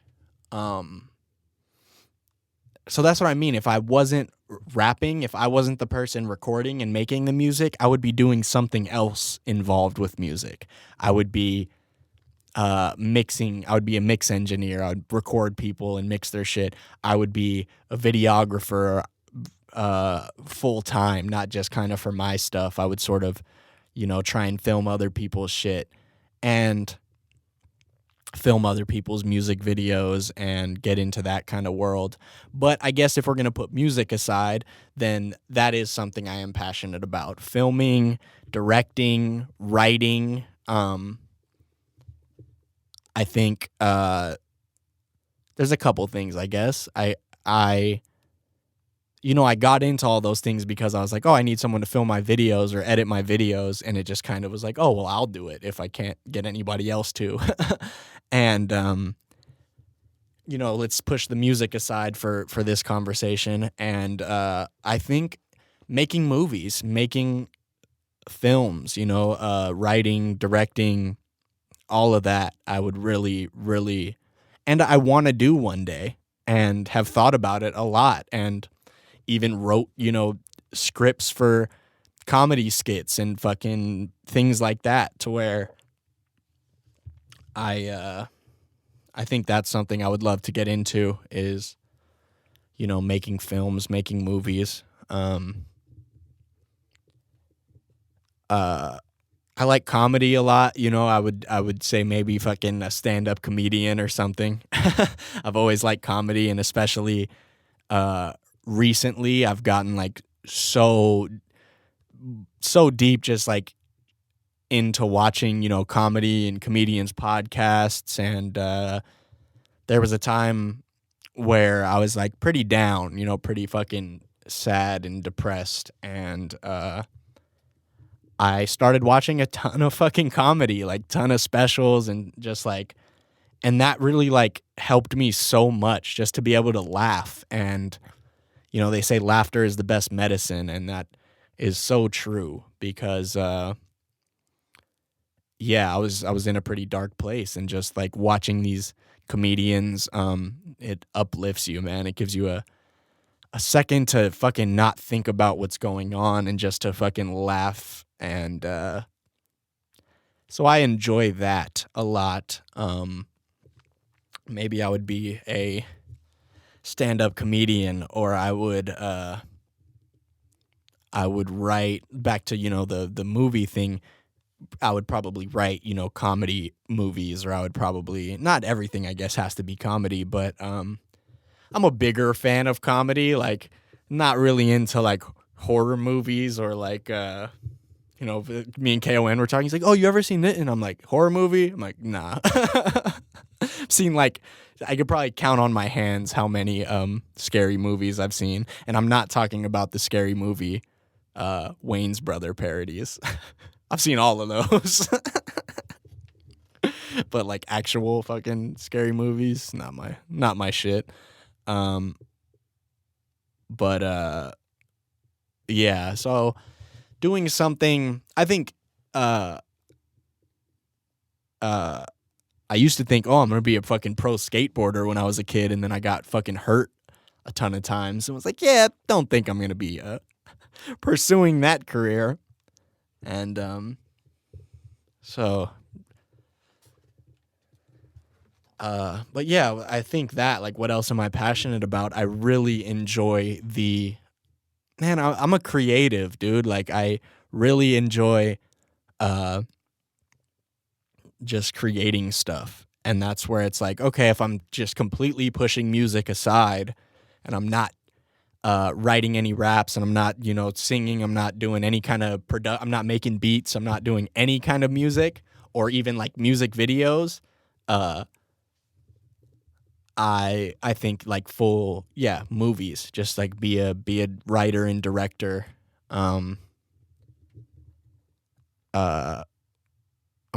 E: So that's what I mean. If I wasn't rapping, if I wasn't the person recording and making the music, I would be doing something else involved with music. I would be mixing. I would be a mix engineer. I would record people and mix their shit. I would be a videographer full time, not just kind of for my stuff. I would sort of, try and film other people's shit and film other people's music videos and get into that kind of world. But I guess if we're going to put music aside, then that is something I am passionate about. Filming, directing, writing. I think there's a couple things, I guess. I got into all those things because I was like, oh, I need someone to film my videos or edit my videos. And it just kind of was like, oh, well, I'll do it if I can't get anybody else to. And, let's push the music aside for this conversation. And I think making movies, making films, writing, directing, all of that, I would really, really, and I want to do one day and have thought about it a lot and even wrote, scripts for comedy skits and fucking things like that, to where I think that's something I would love to get into is, making films, making movies. I like comedy a lot. I would say maybe fucking a stand-up comedian or something. I've always liked comedy, and especially recently I've gotten like so deep just like into watching, comedy and comedians podcasts. And there was a time where I was like pretty down, pretty fucking sad and depressed. And I started watching a ton of fucking comedy, like ton of specials and just like, and that really like helped me so much just to be able to laugh. And, they say laughter is the best medicine, and that is so true because, I was in a pretty dark place, and just like watching these comedians, it uplifts you, man. It gives you a a second to fucking not think about what's going on and just to fucking laugh. And so I enjoy that a lot. Maybe I would be a stand-up comedian, or I would write, back to, the movie thing. I would probably write, comedy movies, or I would probably, not everything I guess has to be comedy, but I'm a bigger fan of comedy, like not really into like horror movies, or like me and KON were talking, he's like, oh, you ever seen it? And I'm like, horror movie? I'm like, nah. Seen like, I could probably count on my hands how many scary movies I've seen, and I'm not talking about the Scary Movie Wayne's Brother parodies. I've seen all of those. But like actual fucking scary movies, not my shit. But yeah, so doing something, I think I used to think, oh, I'm going to be a fucking pro skateboarder when I was a kid, and then I got fucking hurt a ton of times. And was like, yeah, don't think I'm going to be pursuing that career. And but yeah, I think that, like, what else am I passionate about? I really enjoy I'm a creative, dude. Like, I really enjoy just creating stuff. And that's where it's like, okay, if I'm just completely pushing music aside and I'm not writing any raps, and I'm not, singing, I'm not doing any kind of I'm not making beats, I'm not doing any kind of music, or even like music videos, I think like full, movies, just like be a writer and director. I'm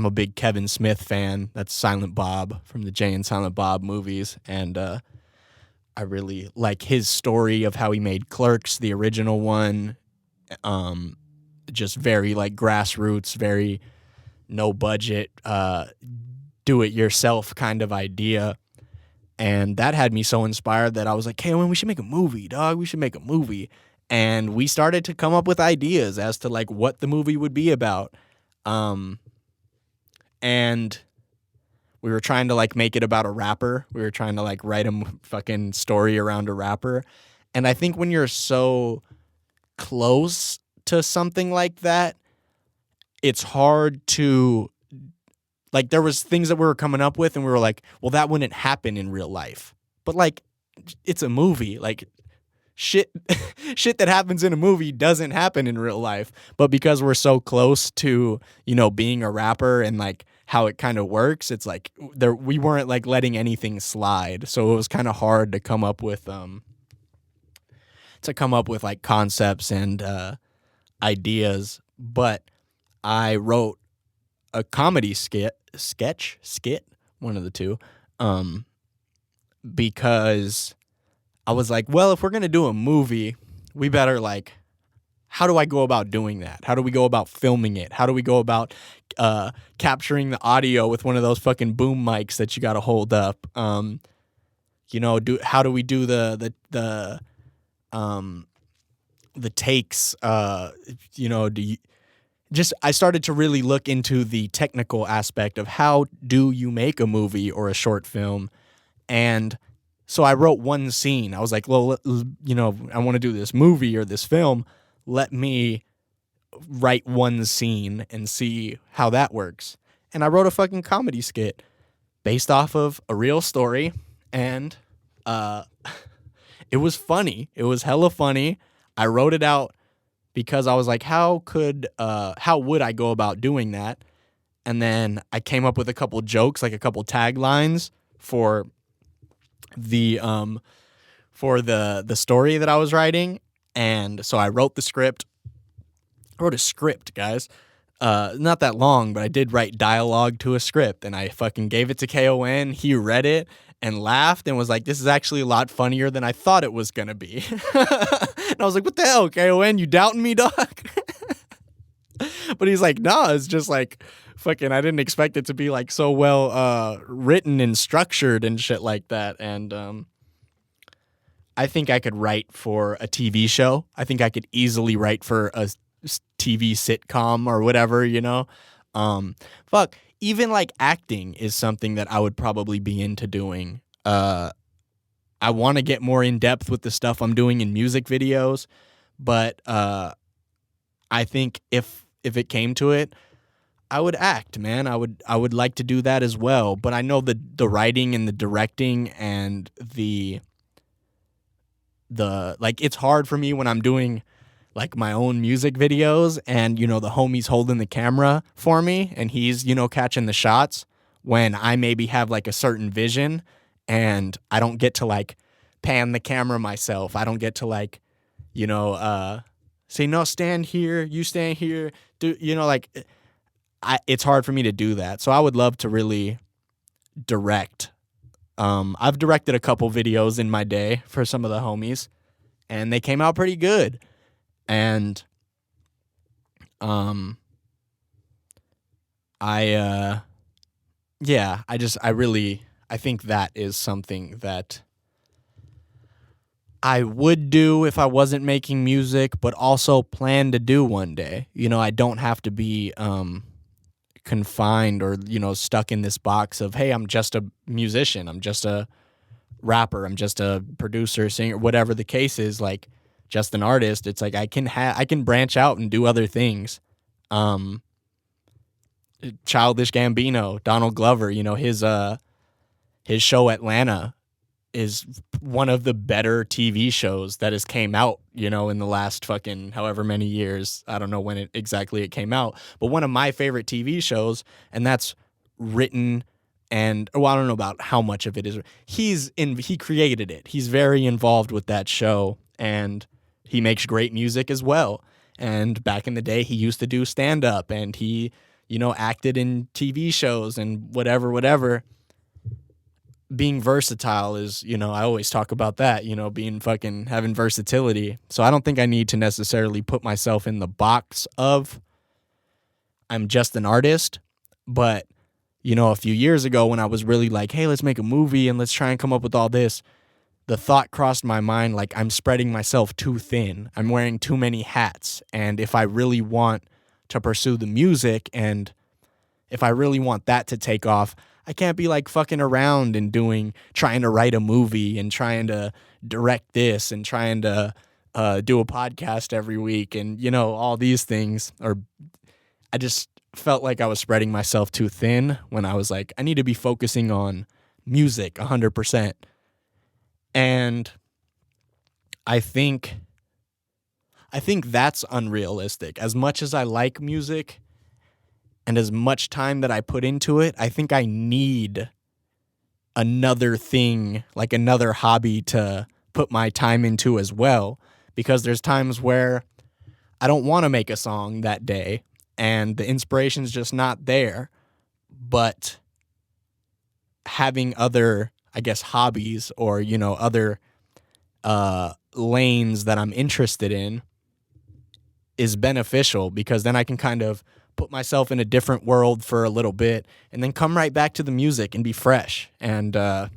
E: a big Kevin Smith fan. That's Silent Bob from the Jay and Silent Bob movies. And I really like his story of how he made Clerks, the original one. Just very like grassroots, very no budget, do it yourself kind of idea. And that had me so inspired that I was like, hey, we should make a movie, dog. We should make a movie. And we started to come up with ideas as to like what the movie would be about. And we were trying to like make it about a rapper. We were trying to like write a fucking story around a rapper. And I think when you're so close to something like that, it's hard to, like, there was things that we were coming up with and we were like, well, that wouldn't happen in real life. But like, it's a movie. Like, shit that happens in a movie doesn't happen in real life. But because we're so close to, being a rapper and like how it kind of works, it's like we weren't like letting anything slide. So it was kind of hard to come up with like concepts and ideas. But I wrote a comedy skit, one of the two, because I was like, well, if we're going to do a movie, we better like, how do I go about doing that? How do we go about filming it? How do we go about capturing the audio with one of those fucking boom mics that you got to hold up? How do we do the takes? I started to really look into the technical aspect of how do you make a movie or a short film. And so I wrote one scene. I was like, well, I want to do this movie or this film. Let me write one scene and see how that works. And I wrote a fucking comedy skit based off of a real story. And it was funny. It was hella funny. I wrote it out because I was like, how would I go about doing that? And then I came up with a couple jokes, like a couple taglines for the story that I was writing. And so I wrote the script. I wrote a script, guys. Not that long, but I did write dialogue to a script, and I fucking gave it to KON. He read it and laughed and was like, this is actually a lot funnier than I thought it was gonna be. And I was like, what the hell, KON? You doubting me, dog? But he's like, nah, it's just like fucking, I didn't expect it to be like so well written and structured and shit like that. And I think I could write for a TV show. I think I could easily write for a TV sitcom or whatever, you know? Fuck, even like acting is something that I would probably be into doing. I want to get more in depth with the stuff I'm doing in music videos, but I think if it came to it, I would act, man. I would like to do that as well. But I know the writing and the directing and the like, it's hard for me when I'm doing like my own music videos and, you know, the homie's holding the camera for me and he's, you know, catching the shots when I maybe have like a certain vision and I don't get to like pan the camera myself. I don't get to like, you know, say, no, stand here, you stand here. Do, you know, like, it's hard for me to do that. So I would love to really direct. I've directed a couple videos in my day for some of the homies and they came out pretty good. And I think that is something that I would do if I wasn't making music, but also plan to do one day. You know, I don't have to be confined or, you know, stuck in this box of, hey, I'm just a musician, I'm just a rapper, I'm just a producer, singer, whatever the case is, like just an artist. It's like I can branch out and do other things. Childish Gambino, Donald Glover, you know, his show Atlanta is one of the better TV shows that has came out, you know, in the last fucking however many years. I don't know when exactly it came out, but one of my favorite TV shows, and that's written and, well, I don't know about how much of it is. He created it. He's very involved with that show, and he makes great music as well. And back in the day, he used to do stand-up, and he, you know, acted in TV shows and whatever. Being versatile is, you know, I always talk about that, you know, having versatility. So I don't think I need to necessarily put myself in the box of I'm just an artist. But, you know, a few years ago when I was really like, hey, let's make a movie and let's try and come up with all this, the thought crossed my mind, like, I'm spreading myself too thin. I'm wearing too many hats. And if I really want to pursue the music and if I really want that to take off, I can't be like fucking around and trying to write a movie and trying to direct this and trying to do a podcast every week and, you know, all these things. Or I just felt like I was spreading myself too thin when I was like, I need to be focusing on music 100%. And I think that's unrealistic. As much as I like music and as much time that I put into it, I think I need another thing, like another hobby to put my time into as well. Because there's times where I don't want to make a song that day and the inspiration's just not there. But having other, I guess, hobbies or, you know, other lanes that I'm interested in is beneficial, because then I can kind of put myself in a different world for a little bit and then come right back to the music and be fresh. And I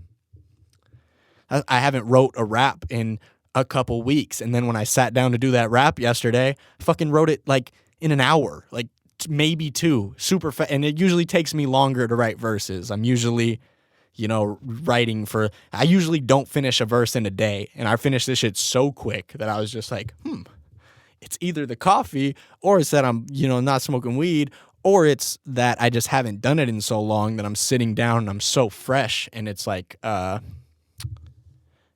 E: haven't wrote a rap in a couple weeks. And then when I sat down to do that rap yesterday, I fucking wrote it like in an hour, like maybe two, super fast. And it usually takes me longer to write verses. I'm usually, you know, I usually don't finish a verse in a day. And I finished this shit so quick that I was just like, it's either the coffee or it's that I'm, you know, not smoking weed, or it's that I just haven't done it in so long that I'm sitting down and I'm so fresh. And it's like,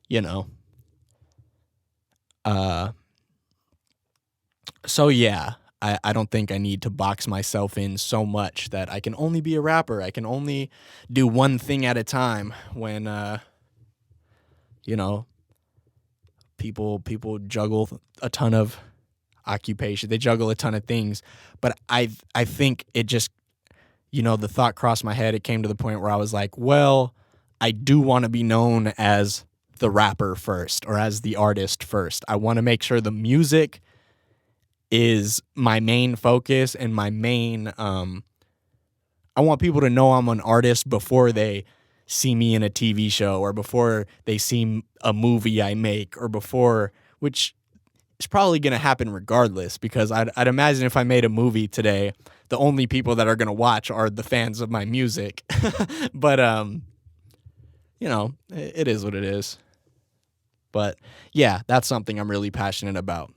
E: you know, so yeah, I don't think I need to box myself in so much that I can only be a rapper. I can only do one thing at a time when, you know, people juggle a ton of occupation. They juggle a ton of things. But I think it just, you know, the thought crossed my head. It came to the point where I was like, well, I do want to be known as the rapper first or as the artist first. I want to make sure the music is my main focus and my main, I want people to know I'm an artist before they see me in a TV show, or before they see a movie I make, or before, which is probably going to happen regardless, because I'd imagine if I made a movie today, the only people that are going to watch are the fans of my music. But, you know, it is what it is. But yeah, that's something I'm really passionate about.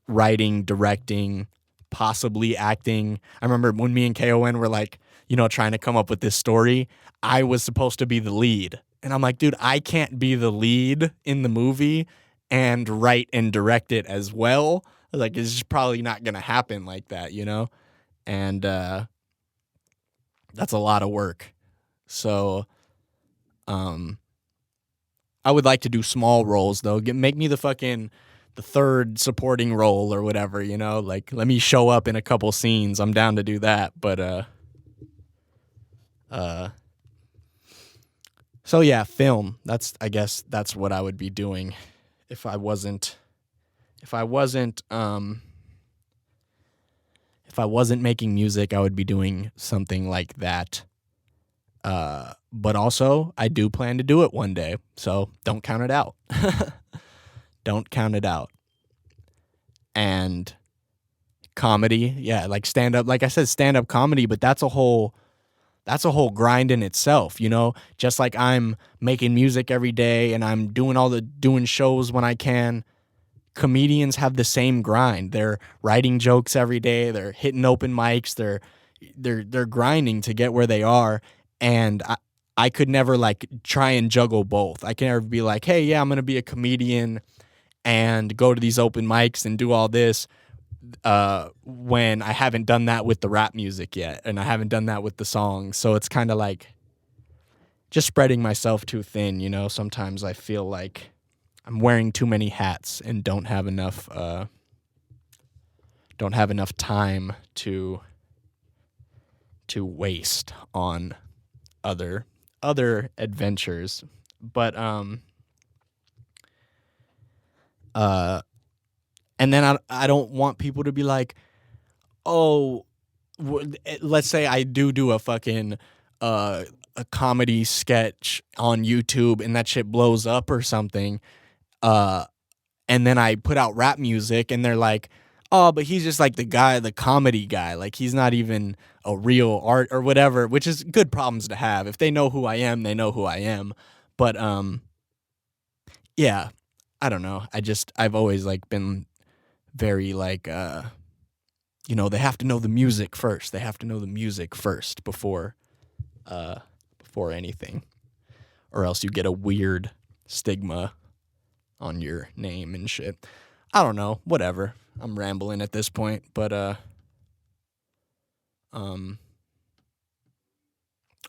E: Writing, directing, possibly acting. I remember when me and KON were like, you know, trying to come up with this story, I was supposed to be the lead. And I'm like, dude, I can't be the lead in the movie and write and direct it as well. Like, it's just probably not going to happen like that, you know? And that's a lot of work. So I would like to do small roles, though. Make me the third supporting role or whatever, you know? Like, let me show up in a couple scenes. I'm down to do that. But so yeah, film. I guess that's what I would be doing if I wasn't making music. I would be doing something like that. But also, I do plan to do it one day, so don't count it out. Don't count it out. And comedy, yeah, like stand-up, like I said, stand-up comedy, but that's a whole grind in itself, you know? Just like I'm making music every day and I'm doing shows when I can, comedians have the same grind. They're writing jokes every day, they're hitting open mics, they're grinding to get where they are. And I could never like try and juggle both. I can never be like, hey, yeah, I'm going to be a comedian and go to these open mics and do all this when I haven't done that with the rap music yet. And I haven't done that with the songs. So it's kind of like just spreading myself too thin, you know? Sometimes I feel like I'm wearing too many hats and don't have enough time to waste on other adventures. But and then I don't want people to be like, oh, let's say I do a fucking a comedy sketch on YouTube and that shit blows up or something, and then I put out rap music and they're like, oh, but he's just like the comedy guy. Like, he's not even a real art or whatever, which is good problems to have. If they know who I am, they know who I am. But, yeah, I don't know. I've always like been very like, you know, they have to know the music first. They have to know the music first before anything, or else you get a weird stigma on your name and shit. I don't know, whatever. I'm rambling at this point, but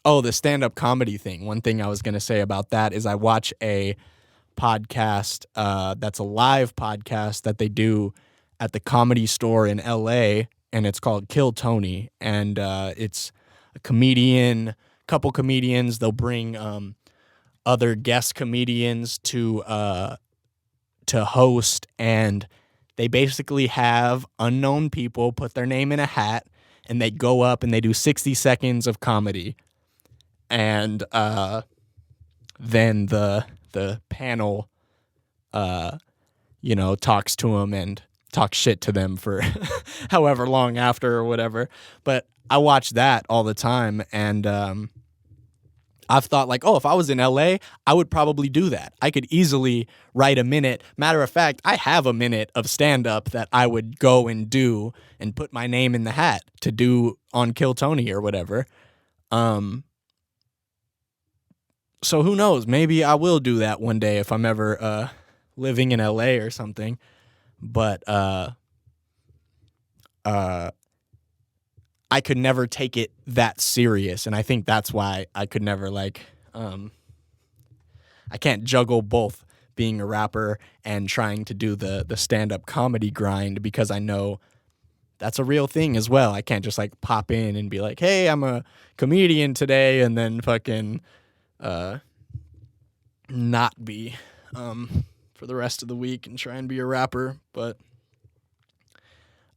E: the stand-up comedy thing. One thing I was going to say about that is I watch a podcast that's a live podcast that they do at the Comedy Store in LA, and it's called Kill Tony, and it's a couple comedians. They'll bring other guest comedians to host, and they basically have unknown people put their name in a hat, and they go up and they do 60 seconds of comedy. And then the panel, you know, talks to them and talks shit to them for however long after or whatever. But I watch that all the time, and I've thought like, oh, if I was in LA, I would probably do that. I could easily write a minute. Matter of fact, I have a minute of stand-up that I would go and do and put my name in the hat to do on Kill Tony or whatever. So who knows? Maybe I will do that one day if I'm ever living in LA or something. But I could never take it that serious, and I think that's why I could never like I can't juggle both being a rapper and trying to do the stand-up comedy grind, because I know that's a real thing as well. I can't just like pop in and be like, hey, I'm a comedian today, and then fucking not be for the rest of the week and try and be a rapper. But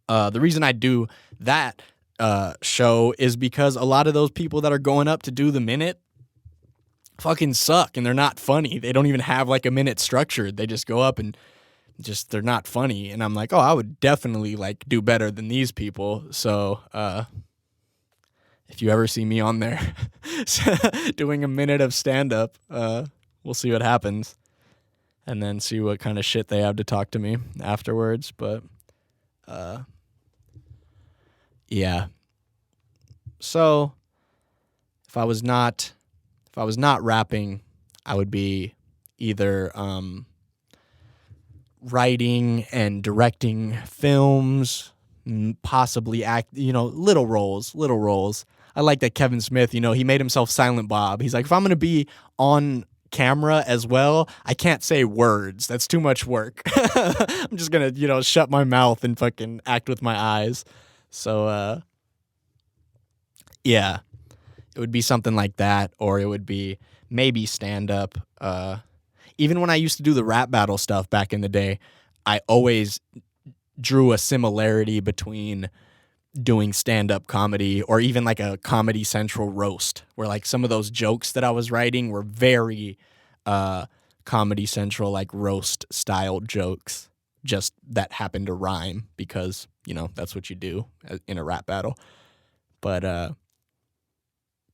E: the reason I do that show is because a lot of those people that are going up to do the minute fucking suck and they're not funny. They don't even have like a minute structured. They just go up and just they're not funny. And I'm like, oh, I would definitely like do better than these people. So if you ever see me on there doing a minute of stand-up, we'll see what happens. And then see what kind of shit they have to talk to me afterwards. But yeah. So if I was not rapping, I would be either writing and directing films, possibly little roles. I like that Kevin Smith, he made himself Silent Bob. He's like, if I'm going to be on camera as well, I can't say words. That's too much work. I'm just going to, shut my mouth and fucking act with my eyes. So, yeah, it would be something like that, or it would be maybe stand-up. Even when I used to do the rap battle stuff back in the day, I always drew a similarity between doing stand-up comedy or even like a Comedy Central roast, where like some of those jokes that I was writing were very Comedy Central like roast style jokes, just that happened to rhyme because, that's what you do in a rap battle. But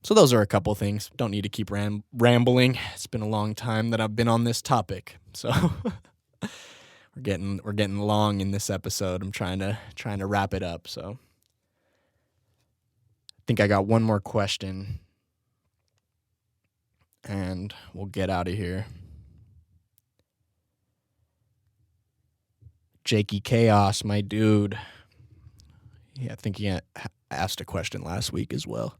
E: so those are a couple things. Don't need to keep rambling. It's been a long time that I've been on this topic. So we're getting long in this episode. I'm trying to wrap it up, so I think I got one more question and we'll get out of here. Jakey Chaos, my dude. Yeah, I think he asked a question last week as well.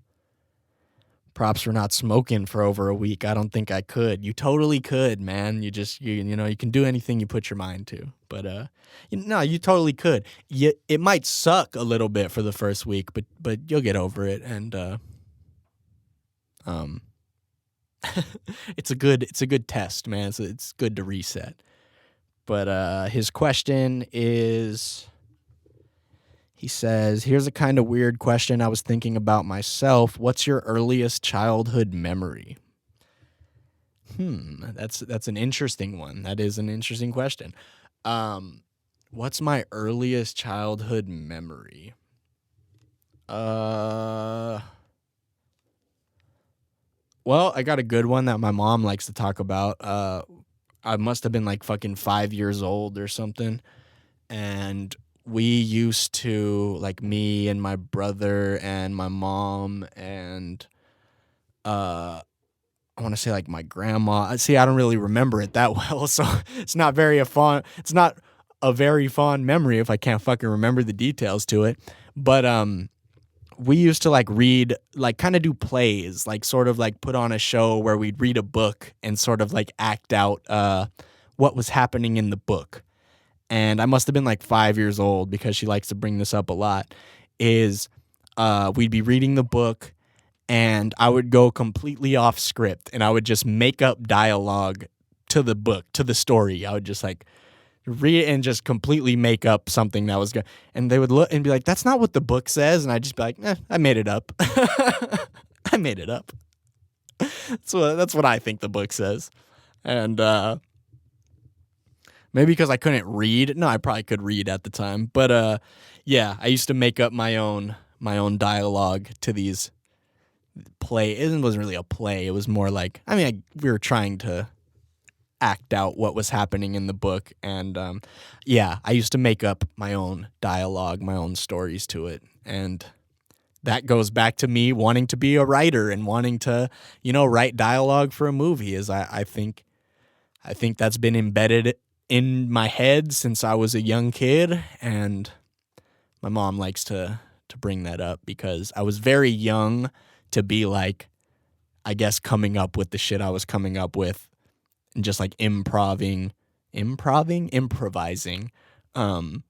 E: Props for not smoking for over a week. I don't think I could. You totally could, man. You can do anything you put your mind to. But you totally could. It might suck a little bit for the first week, but you'll get over it. And it's a good test, man. So it's good to reset. But his question is, he says, here's a kind of weird question I was thinking about myself. What's your earliest childhood memory? That's an interesting one. That is an interesting question. What's my earliest childhood memory? Well, I got a good one that my mom likes to talk about. I must have been like fucking 5 years old or something. And we used to, like me and my brother and my mom and I want to say like my grandma. See, I don't really remember it that well, so it's not a very fond memory if I can't fucking remember the details to it. But we used to like read, like kind of do plays, like sort of like put on a show where we'd read a book and sort of like act out what was happening in the book. And I must have been like 5 years old because she likes to bring this up a lot, is we'd be reading the book and I would go completely off script and I would just make up dialogue to the book, to the story. I would just like read it and just completely make up something that was good. And they would look and be like, that's not what the book says. And I'd just be like, I made it up. I made it up. That's what I think the book says. And maybe because I couldn't read. No, I probably could read at the time. But yeah, I used to make up my own dialogue to these play. It wasn't really a play. It was more like, we were trying to act out what was happening in the book. And yeah, I used to make up my own dialogue, my own stories to it. And that goes back to me wanting to be a writer and wanting to, write dialogue for a movie. I think that's been embedded in my head since I was a young kid, and my mom likes to bring that up because I was very young to be like, I guess, coming up with the shit I was coming up with and just like improvising, a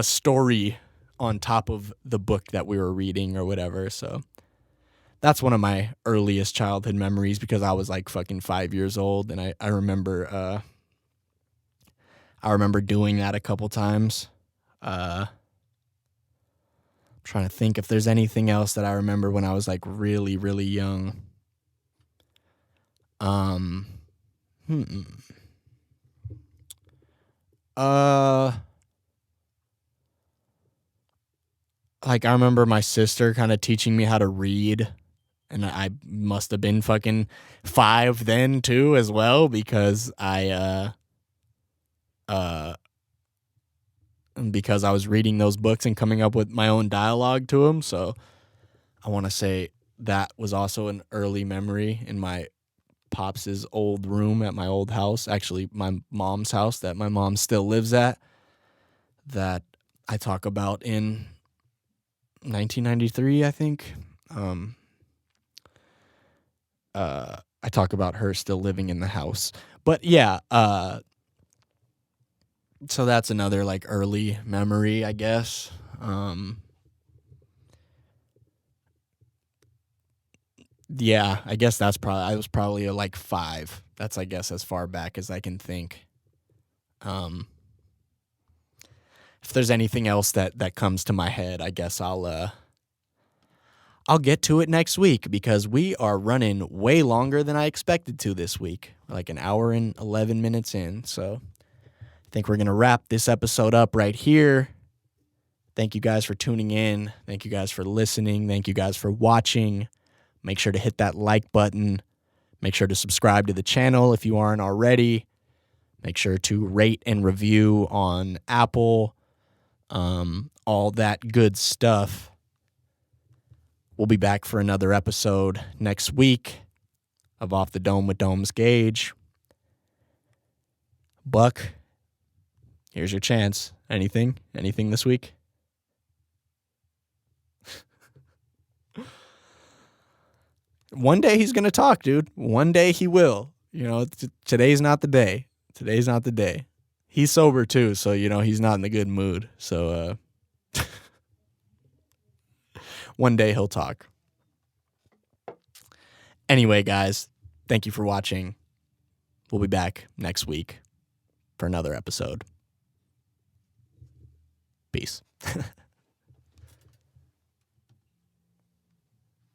E: story on top of the book that we were reading or whatever. So that's one of my earliest childhood memories because I was like fucking 5 years old, and I remember doing that a couple times. Trying to think if there's anything else that I remember when I was like really, really young. Like I remember my sister kind of teaching me how to read, and I must have been fucking 5 then too as well, because because I was reading those books and coming up with my own dialogue to them. So I want to say that was also an early memory in my Pops' old room at my old house, actually my mom's house that my mom still lives at, that I talk about in 1993, I think. I talk about her still living in the house. But yeah, so that's another like early memory, I guess. Yeah, I guess I was probably like 5. That's, I guess, as far back as I can think. If there's anything else that comes to my head, I guess I'll get to it next week, because we are running way longer than I expected to this week. We're like an hour and 11 minutes in, so I think we're going to wrap this episode up right here. Thank you guys for tuning in. Thank you guys for listening. Thank you guys for watching. Make sure to hit that like button. Make sure to subscribe to the channel if you aren't already. Make sure to rate and review on Apple. All that good stuff. We'll be back for another episode next week of Off the Dome with Dome's Gage. Buck, here's your chance. Anything this week? One day he's going to talk, dude. One day he will. You know, today's not the day. Today's not the day. He's sober too, so, you know, he's not in the good mood. So, one day he'll talk. Anyway, guys, thank you for watching. We'll be back next week for another episode. Peace.